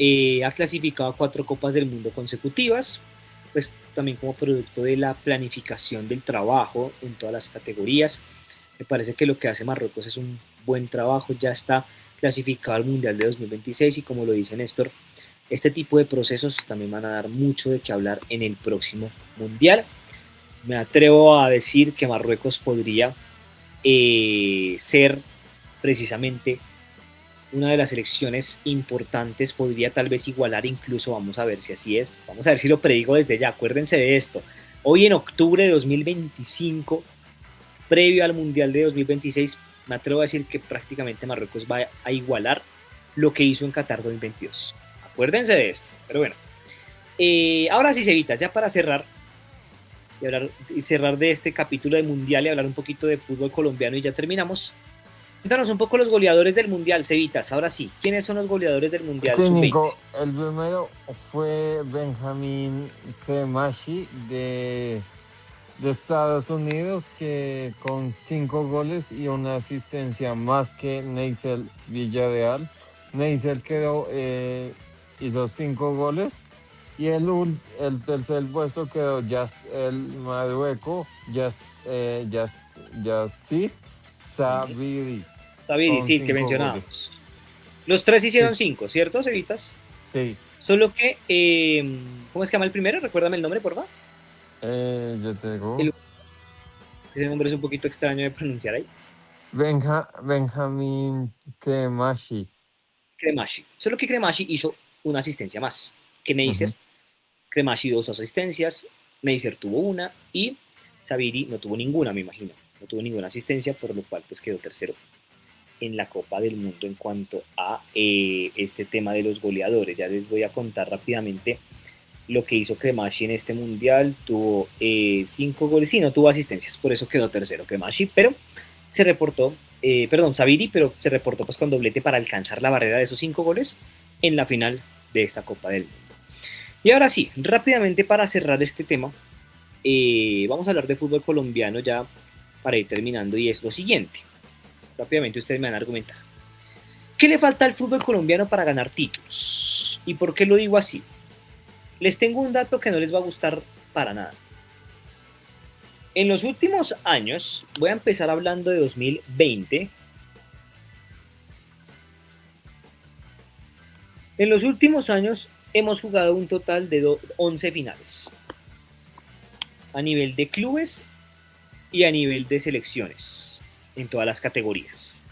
Ha clasificado a 4 Copas del Mundo consecutivas, pues también como producto de la planificación del trabajo en todas las categorías. Me parece que lo que hace Marruecos es un buen trabajo, ya está clasificado al Mundial de 2026 y como lo dice Néstor, este tipo de procesos también van a dar mucho de qué hablar en el próximo Mundial. Me atrevo a decir que Marruecos podría ser precisamente una de las selecciones importantes, podría tal vez igualar incluso, vamos a ver si así es, vamos a ver si lo predigo desde ya, acuérdense de esto, hoy en octubre de 2025, previo al Mundial de 2026, me atrevo a decir que prácticamente Marruecos va a igualar lo que hizo en Qatar 2022, acuérdense de esto, pero bueno, ahora sí, Cevitas, ya para cerrar, y cerrar de este capítulo de Mundial y hablar un poquito de fútbol colombiano y ya terminamos. Cuéntanos un poco los goleadores del Mundial, Cevitas. Ahora sí, ¿quiénes son los goleadores del Mundial Sí, Sub-20? Nico, el primero fue Benjamín Kremashi de Estados Unidos, que con 5 goles y una asistencia más que Neisel Villarreal. Neisel hizo 5 goles. Y el tercer puesto quedó el Marrueco, Yassir Sabiri, Sabiri, con sí, que 5 goles. mencionábamos. Los tres hicieron Sí, 5, ¿cierto, Cevitas? sí. Solo que, ¿cómo es que llama el primero? Recuérdame el nombre, por favor. Yo te digo. Ese nombre es un poquito extraño de pronunciar ahí. Benjamín Kremashi. Kremashi. Solo que Kremashi hizo una asistencia más que Neisser. Kremashi 2 asistencias, Neisser tuvo una y Sabiri no tuvo ninguna, me imagino. No tuvo ninguna asistencia, por lo cual pues quedó tercero en la Copa del Mundo en cuanto a este tema de los goleadores. Ya les voy a contar rápidamente lo que hizo Kremashi en este mundial. Tuvo 5 goles, sí, no tuvo asistencias, por eso quedó tercero Kremashi, pero se reportó, Sabiri, pero se reportó pues con doblete para alcanzar la barrera de esos 5 goles en la final de esta Copa del Mundo. Y ahora sí, rápidamente para cerrar este tema, vamos a hablar de fútbol colombiano ya para ir terminando, y es lo siguiente. Rápidamente ustedes me van a argumentar. ¿Qué le falta al fútbol colombiano para ganar títulos? ¿Y por qué lo digo así? Les tengo un dato que no les va a gustar para nada. En los últimos años, voy a empezar hablando de 2020. En los últimos años hemos jugado un total de 11 finales. A nivel de clubes y a nivel de selecciones, en todas las categorías.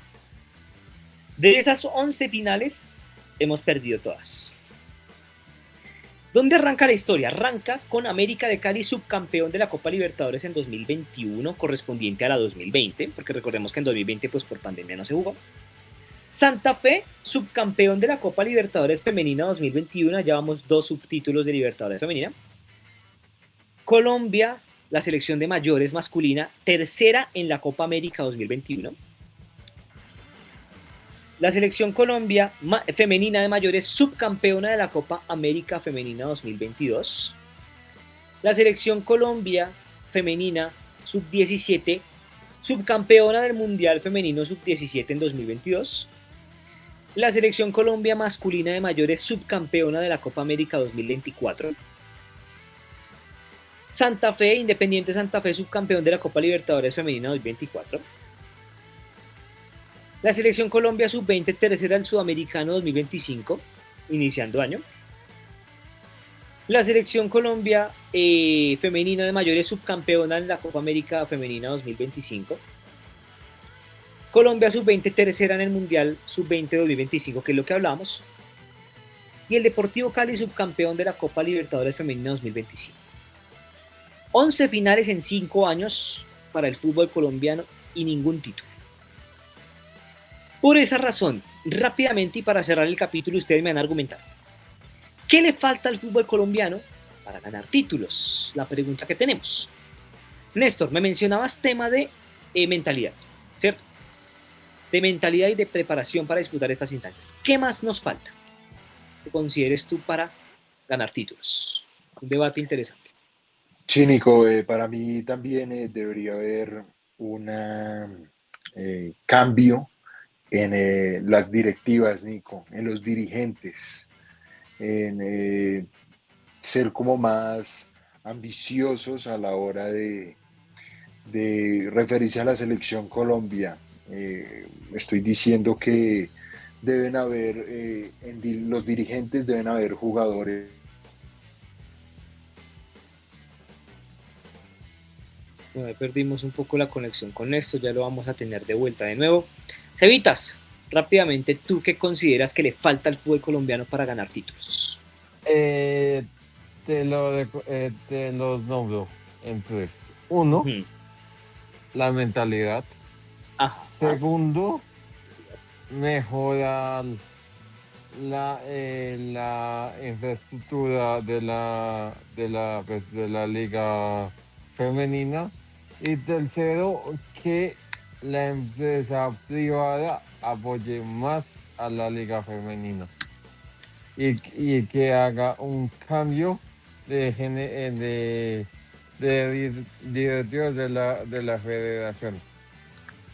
De esas 11 finales, hemos perdido todas. ¿Dónde arranca la historia? Arranca con América de Cali, subcampeón de la Copa Libertadores en 2021, correspondiente a la 2020, porque recordemos que en 2020 pues por pandemia no se jugó. Santa Fe, subcampeón de la Copa Libertadores Femenina 2021, llevamos 2 subtítulos de Libertadores Femenina. Colombia, la selección de mayores masculina, tercera en la Copa América 2021. La selección Colombia femenina de mayores, subcampeona de la Copa América Femenina 2022. La selección Colombia femenina sub-17, subcampeona del Mundial Femenino sub-17 en 2022. La selección Colombia masculina de mayores, subcampeona de la Copa América 2024. Santa Fe, Independiente Santa Fe, subcampeón de la Copa Libertadores Femenina 2024. La selección Colombia sub-20, tercera del Sudamericano 2025, iniciando año. La selección Colombia femenina de mayores, subcampeona en la Copa América Femenina 2025. Colombia sub-20, tercera en el Mundial sub-20 2025, que es lo que hablamos. Y el Deportivo Cali, subcampeón de la Copa Libertadores Femenina 2025. 11 finales en 5 años para el fútbol colombiano y ningún título. Por esa razón, rápidamente y para cerrar el capítulo, ustedes me van a argumentar. ¿Qué le falta al fútbol colombiano para ganar títulos? La pregunta que tenemos. Néstor, me mencionabas tema de mentalidad, ¿cierto? De mentalidad y de preparación para disputar estas instancias. ¿Qué más nos falta que consideres tú para ganar títulos? Un debate interesante. Sí, Nico, para mí también debería haber un cambio en las directivas, Nico, en los dirigentes, en ser como más ambiciosos a la hora de referirse a la selección Colombia. Estoy diciendo que deben haber, los dirigentes deben haber jugadores. Bueno, perdimos un poco la conexión con esto, ya lo vamos a tener de vuelta de nuevo. Cevitas, rápidamente, ¿tú qué consideras que le falta al fútbol colombiano para ganar títulos? Te los nombro en tres. Uno, Ujú. la mentalidad. Ajá. Segundo, mejorar la infraestructura de la liga femenina. Y tercero, que la empresa privada apoye más a la liga femenina y que haga un cambio de directivos de la federación,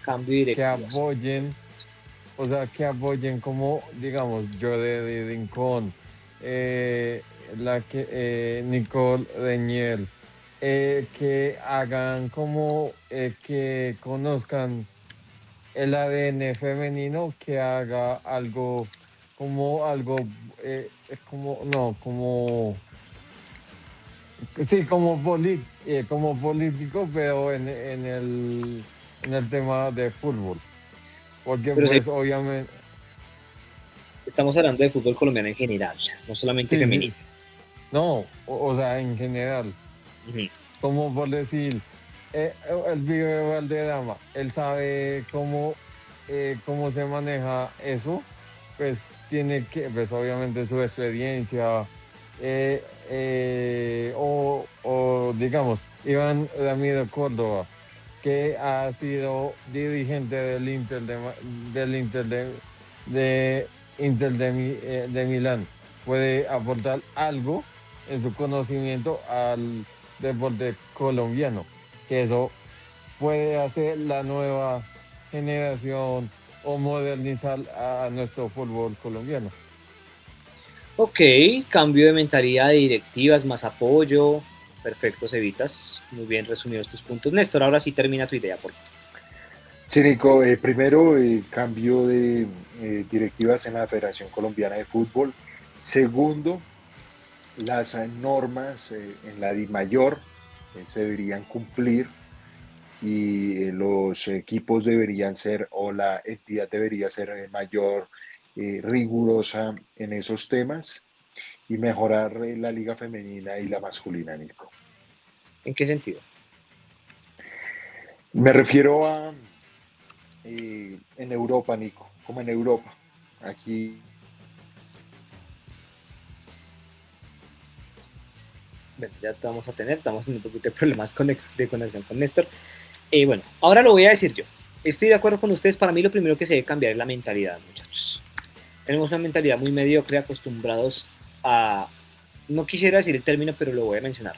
Cambio que directivas. apoyen, o sea, que apoyen como, digamos, Jordi Rincón, eh, Nicole Reñiel, que hagan como que conozcan el ADN femenino, que haga algo, como, no, como, sí, como político, pero en el tema de fútbol. Porque Pero sí, pues obviamente, estamos hablando de fútbol colombiano en general, no solamente sí, sí, femenino. sí. No, o sea, en general, Ujú. como por decir, el Pibe Valderrama, él sabe cómo se maneja eso, pues tiene que, pues obviamente su experiencia, o digamos, Iván Ramiro Córdoba, que ha sido dirigente del de, de Milán, puede aportar algo en su conocimiento al deporte colombiano, que eso puede hacer la nueva generación o modernizar a nuestro fútbol colombiano. Ok, cambio de mentalidad, de directivas, más apoyo. Perfecto, Cevitas. Muy bien resumidos tus puntos. Néstor, ahora sí termina tu idea, por favor. Sí, Nico, primero, cambio de directivas en la Federación Colombiana de Fútbol. Segundo, las normas en la DIMAYOR se deberían cumplir y los equipos deberían ser, o la entidad debería ser mayor, rigurosa en esos temas y mejorar la liga femenina y la masculina, Nico. ¿En qué sentido? Me refiero a en Europa, Nico, como en Europa. Aquí Bueno, ya te vamos a tener, estamos teniendo un poquito de problemas de conexión con Néstor. Bueno, ahora lo voy a decir yo. Estoy de acuerdo con ustedes. Para mí lo primero que se debe cambiar es la mentalidad, muchachos. Tenemos una mentalidad muy mediocre, acostumbrados a, no quisiera decir el término, pero lo voy a mencionar,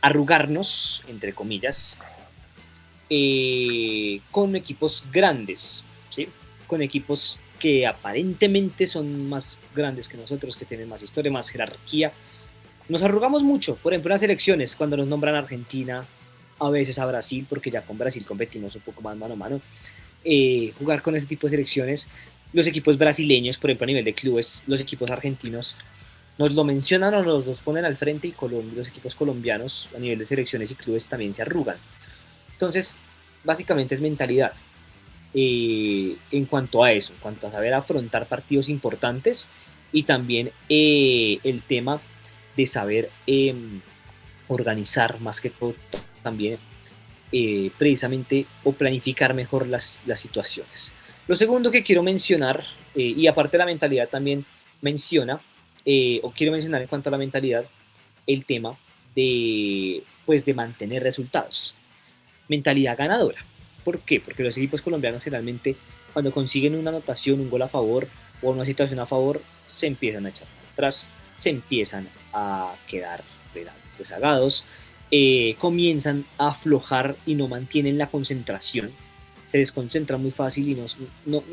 arrugarnos, entre comillas, con equipos grandes, ¿sí? Con equipos que aparentemente son más grandes que nosotros, que tienen más historia, más jerarquía. Nos arrugamos mucho, por ejemplo, en las elecciones, cuando nos nombran a Argentina, a veces a Brasil, porque ya con Brasil competimos un poco más mano a mano. Jugar con ese tipo de selecciones, los equipos brasileños, por ejemplo, a nivel de clubes, los equipos argentinos, nos lo mencionan o nos los ponen al frente, y los equipos colombianos a nivel de selecciones y clubes también se arrugan. Entonces, básicamente es mentalidad. En cuanto a eso, en cuanto a saber afrontar partidos importantes y también el tema de saber organizar más que todo también precisamente o planificar mejor las situaciones. Lo segundo que quiero mencionar, y aparte de la mentalidad también menciona, o quiero mencionar en cuanto a la mentalidad, el tema pues, de mantener resultados. Mentalidad ganadora. ¿Por qué? Porque los equipos colombianos generalmente cuando consiguen una anotación, un gol a favor o una situación a favor, se empiezan a echar atrás, se empiezan a quedar rezagados, comienzan a aflojar y no mantienen la concentración, se desconcentran muy fácil y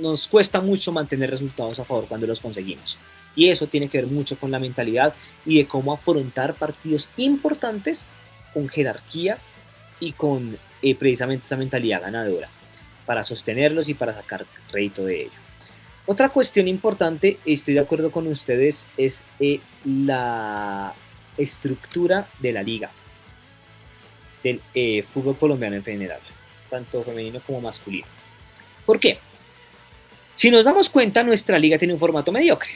nos cuesta mucho mantener resultados a favor cuando los conseguimos. Y eso tiene que ver mucho con la mentalidad y de cómo afrontar partidos importantes con jerarquía y con precisamente esta mentalidad ganadora para sostenerlos y para sacar rédito de ello. Otra cuestión importante, estoy de acuerdo con ustedes, es la estructura de la liga, del fútbol colombiano en general, tanto femenino como masculino. ¿Por qué? Si nos damos cuenta, nuestra liga tiene un formato mediocre.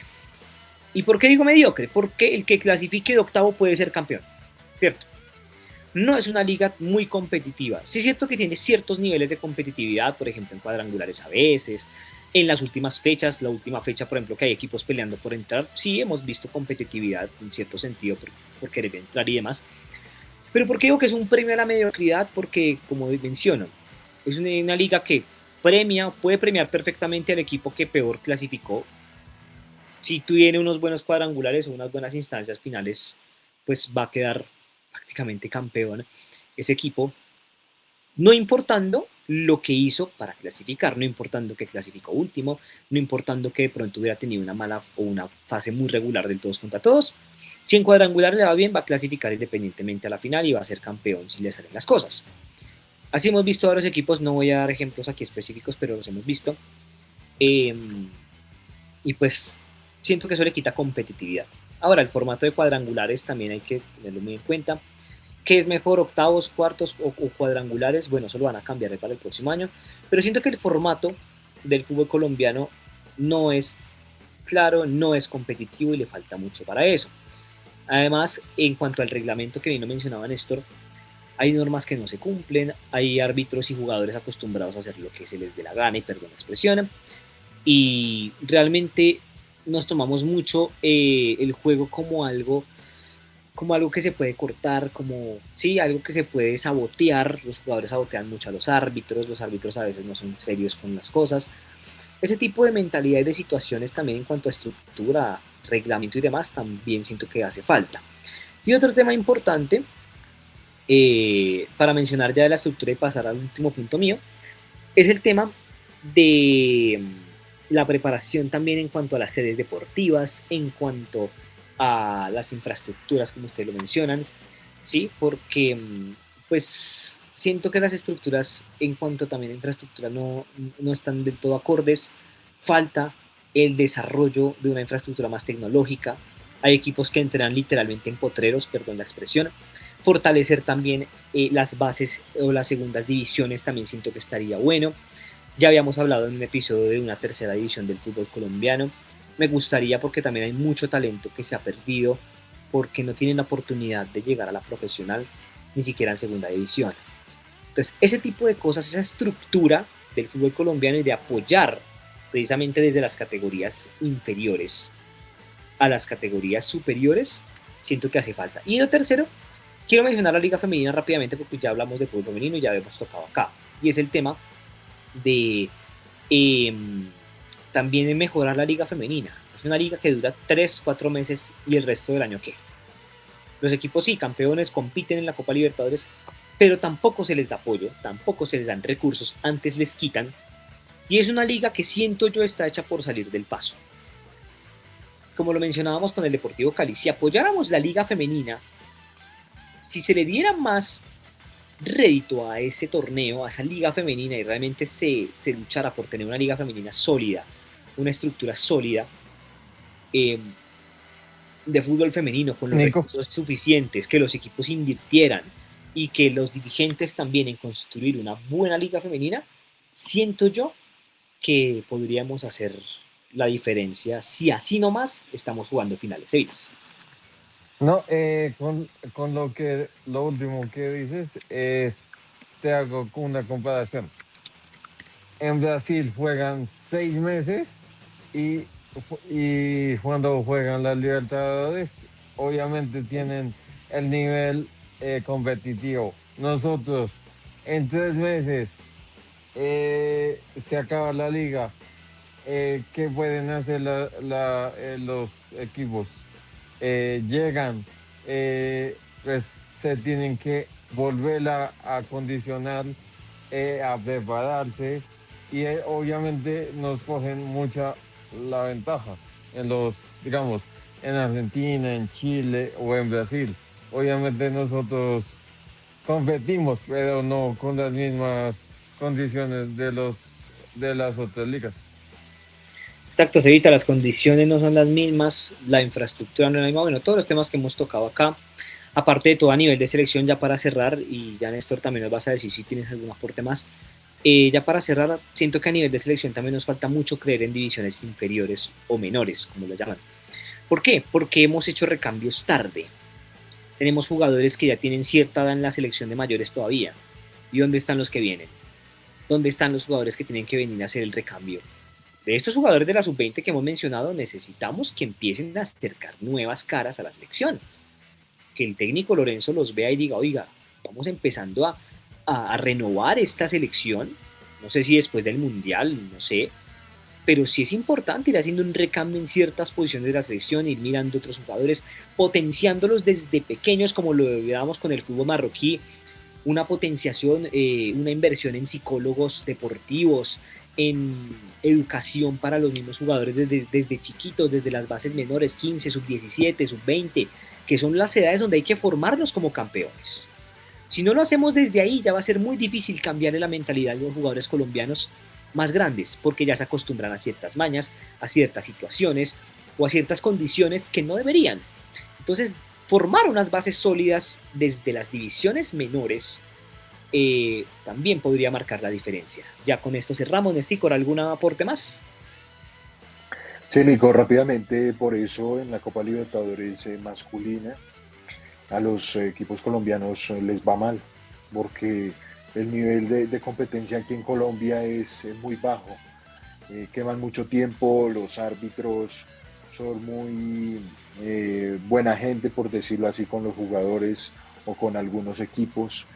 ¿Y por qué digo mediocre? Porque el que clasifique de octavo puede ser campeón, ¿cierto? No es una liga muy competitiva. Sí es cierto que tiene ciertos niveles de competitividad, por ejemplo, en cuadrangulares a veces, en las últimas fechas, la última fecha, por ejemplo, que hay equipos peleando por entrar, sí hemos visto competitividad en cierto sentido por querer entrar y demás. Pero ¿por qué digo que es un premio a la mediocridad? Porque, como menciono, es una liga que puede premiar perfectamente al equipo que peor clasificó. Si tiene unos buenos cuadrangulares o unas buenas instancias finales, pues va a quedar prácticamente campeón ese equipo, no importando lo que hizo para clasificar, no importando que clasificó último, no importando que de pronto hubiera tenido una mala o una fase muy regular del todos contra todos. Si en cuadrangular le va bien, va a clasificar independientemente a la final y va a ser campeón si le salen las cosas. Así hemos visto a varios equipos, no voy a dar ejemplos aquí específicos, pero los hemos visto. Y pues siento que eso le quita competitividad. Ahora, el formato de cuadrangulares también hay que tenerlo muy en cuenta. ¿Qué es mejor, octavos, cuartos o cuadrangulares? Bueno, eso lo van a cambiar para el próximo año. Pero siento que el formato del fútbol colombiano no es claro, no es competitivo y le falta mucho para eso. Además, en cuanto al reglamento que vino mencionaba Néstor, hay normas que no se cumplen, hay árbitros y jugadores acostumbrados a hacer lo que se les dé la gana y perdón la expresión, y realmente nos tomamos mucho el juego como algo que se puede cortar, como, sí, algo que se puede sabotear. Los jugadores sabotean mucho a los árbitros a veces no son serios con las cosas. Ese tipo de mentalidad y de situaciones también en cuanto a estructura, reglamento y demás, también siento que hace falta. Y otro tema importante, para mencionar ya de la estructura y pasar al último punto mío, es el tema de la preparación también en cuanto a las sedes deportivas, en cuanto a las infraestructuras, como ustedes lo mencionan, ¿sí? Porque pues siento que las estructuras en cuanto también a infraestructura no están del todo acordes, falta el desarrollo de una infraestructura más tecnológica, hay equipos que entrenan literalmente en potreros, perdón la expresión, fortalecer también las bases o las segundas divisiones también siento que estaría bueno. Ya habíamos hablado en un episodio de una tercera división del fútbol colombiano. Me gustaría porque también hay mucho talento que se ha perdido porque no tienen la oportunidad de llegar a la profesional, ni siquiera en segunda división. Entonces, ese tipo de cosas, esa estructura del fútbol colombiano y de apoyar precisamente desde las categorías inferiores a las categorías superiores, siento que hace falta. Y lo tercero, quiero mencionar la liga femenina rápidamente porque ya hablamos de fútbol femenino y ya hemos tocado acá. Y es el tema de también de mejorar la liga femenina. Es una liga que dura 3-4 meses y el resto del año ¿qué? Los equipos sí, campeones, compiten en la Copa Libertadores, pero tampoco se les da apoyo, tampoco se les dan recursos, antes les quitan. Y es una liga que siento yo está hecha por salir del paso. Como lo mencionábamos con el Deportivo Cali, si apoyáramos la liga femenina, si se le diera más rédito a ese torneo, a esa liga femenina y realmente se luchara por tener una liga femenina sólida, una estructura sólida de fútbol femenino con los recursos suficientes, que los equipos invirtieran y que los dirigentes también en construir una buena liga femenina, siento yo que podríamos hacer la diferencia si así nomás estamos jugando finales seguidas. No, con lo último que dices, te hago una comparación. En Brasil juegan 6 meses y cuando juegan las Libertadores, obviamente tienen el nivel competitivo. Nosotros en 3 meses se acaba la liga. ¿Qué pueden hacer los equipos? Llegan, pues se tienen que volver a acondicionar, a prepararse y obviamente nos cogen mucha la ventaja digamos, en Argentina, en Chile o en Brasil. Obviamente nosotros competimos, pero no con las mismas condiciones de las otras ligas. Exacto, Cevita, las condiciones no son las mismas, la infraestructura no es la misma, bueno, todos los temas que hemos tocado acá, aparte de todo a nivel de selección, ya para cerrar, y ya Néstor también nos vas a decir si tienes algún aporte más, Ya para cerrar, siento que a nivel de selección también nos falta mucho creer en divisiones inferiores o menores, como lo llaman. ¿Por qué? Porque hemos hecho recambios tarde. Tenemos jugadores que ya tienen cierta edad en la selección de mayores todavía. ¿Y dónde están los que vienen? ¿Dónde están los jugadores que tienen que venir a hacer el recambio? De estos jugadores de la sub-20 que hemos mencionado, necesitamos que empiecen a acercar nuevas caras a la selección. Que el técnico Lorenzo los vea y diga, oiga, vamos empezando a renovar esta selección. No sé si después del Mundial, no sé. Pero sí es importante ir haciendo un recambio en ciertas posiciones de la selección, ir mirando otros jugadores, potenciándolos desde pequeños, como lo veíamos con el fútbol marroquí, una potenciación, una inversión en psicólogos deportivos, en educación para los mismos jugadores desde chiquitos, desde las bases menores, 15, sub-17, sub-20, que son las edades donde hay que formarlos como campeones. Si no lo hacemos desde ahí, ya va a ser muy difícil cambiarle la mentalidad de los jugadores colombianos más grandes, porque ya se acostumbran a ciertas mañas, a ciertas situaciones o a ciertas condiciones que no deberían. Entonces, formar unas bases sólidas desde las divisiones menores también podría marcar la diferencia. Ya con esto cerramos. Nestícor, ¿algún aporte más? Sí, Nico, rápidamente, por eso en la Copa Libertadores masculina a los equipos colombianos les va mal, porque el nivel de competencia aquí en Colombia es muy bajo. Queman mucho tiempo, los árbitros son muy buena gente, por decirlo así, con los jugadores o con algunos equipos.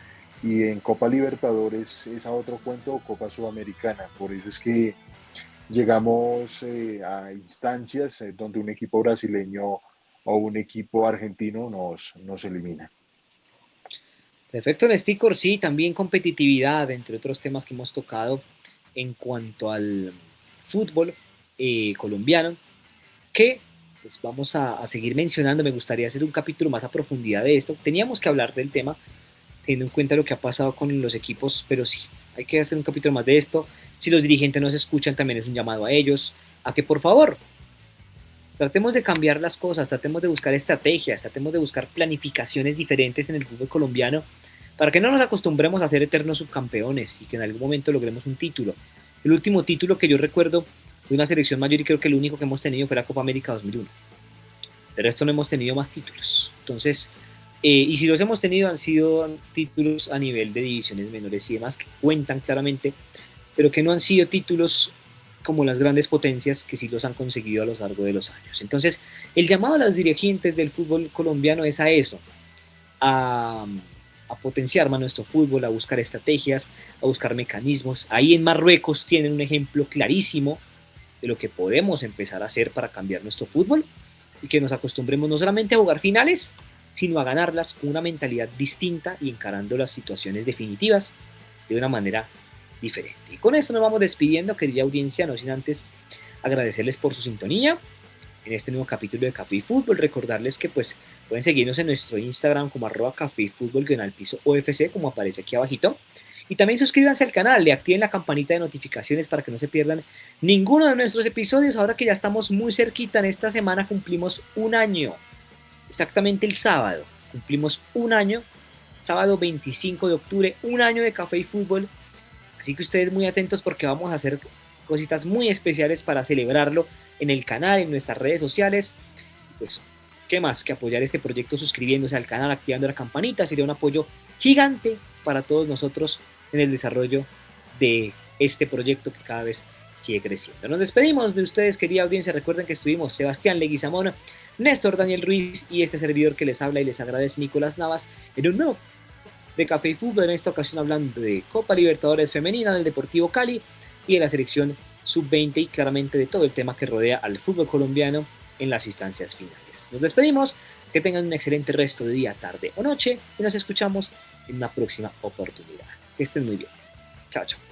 Y en Copa Libertadores es a otro cuento, Copa Sudamericana. Por eso es que llegamos a instancias donde un equipo brasileño o un equipo argentino nos elimina. Perfecto, Nestícor, sí, también competitividad, entre otros temas que hemos tocado en cuanto al fútbol colombiano, que pues vamos a seguir mencionando. Me gustaría hacer un capítulo más a profundidad de esto. Teníamos que hablar del tema, teniendo en cuenta lo que ha pasado con los equipos, pero sí, hay que hacer un capítulo más de esto. Si los dirigentes nos escuchan, también es un llamado a ellos, a que por favor tratemos de cambiar las cosas, tratemos de buscar estrategias, tratemos de buscar planificaciones diferentes en el fútbol colombiano, para que no nos acostumbremos a ser eternos subcampeones y que en algún momento logremos un título. El último título que yo recuerdo de una selección mayor, y creo que el único que hemos tenido, fue la Copa América 2001. De resto no hemos tenido más títulos. Entonces, y si los hemos tenido, han sido títulos a nivel de divisiones menores y demás, que cuentan claramente, pero que no han sido títulos como las grandes potencias que sí los han conseguido a lo largo de los años. Entonces, el llamado a los dirigentes del fútbol colombiano es a eso, a potenciar más nuestro fútbol, a buscar estrategias, a buscar mecanismos. Ahí en Marruecos tienen un ejemplo clarísimo de lo que podemos empezar a hacer para cambiar nuestro fútbol y que nos acostumbremos no solamente a jugar finales, sino a ganarlas con una mentalidad distinta y encarando las situaciones definitivas de una manera diferente. Y con esto nos vamos despidiendo, querida audiencia, no sin antes agradecerles por su sintonía en este nuevo capítulo de Café y Fútbol. Recordarles que pues pueden seguirnos en nuestro Instagram como @Café y Fútbol _OFC, como aparece aquí abajito. Y también suscríbanse al canal, le activen la campanita de notificaciones para que no se pierdan ninguno de nuestros episodios. Ahora que ya estamos muy cerquita, en esta semana cumplimos un año, exactamente el sábado, cumplimos un año, sábado 25 de octubre, un año de Café y Fútbol. Así que ustedes muy atentos porque vamos a hacer cositas muy especiales para celebrarlo en el canal, en nuestras redes sociales. Pues, ¿qué más que apoyar este proyecto suscribiéndose al canal, activando la campanita? Sería un apoyo gigante para todos nosotros en el desarrollo de este proyecto que cada vez sigue creciendo. Nos despedimos de ustedes, querida audiencia. Recuerden que estuvimos Sebastián Leguizamón, Néstor Daniel Ruiz y este servidor que les habla y les agradece, Nicolás Navas, en un nuevo de Café y Fútbol, en esta ocasión hablando de Copa Libertadores Femenina, del Deportivo Cali y de la selección sub-20 y claramente de todo el tema que rodea al fútbol colombiano en las instancias finales. Nos despedimos, que tengan un excelente resto de día, tarde o noche y nos escuchamos en una próxima oportunidad. Que estén muy bien. Chao, chao.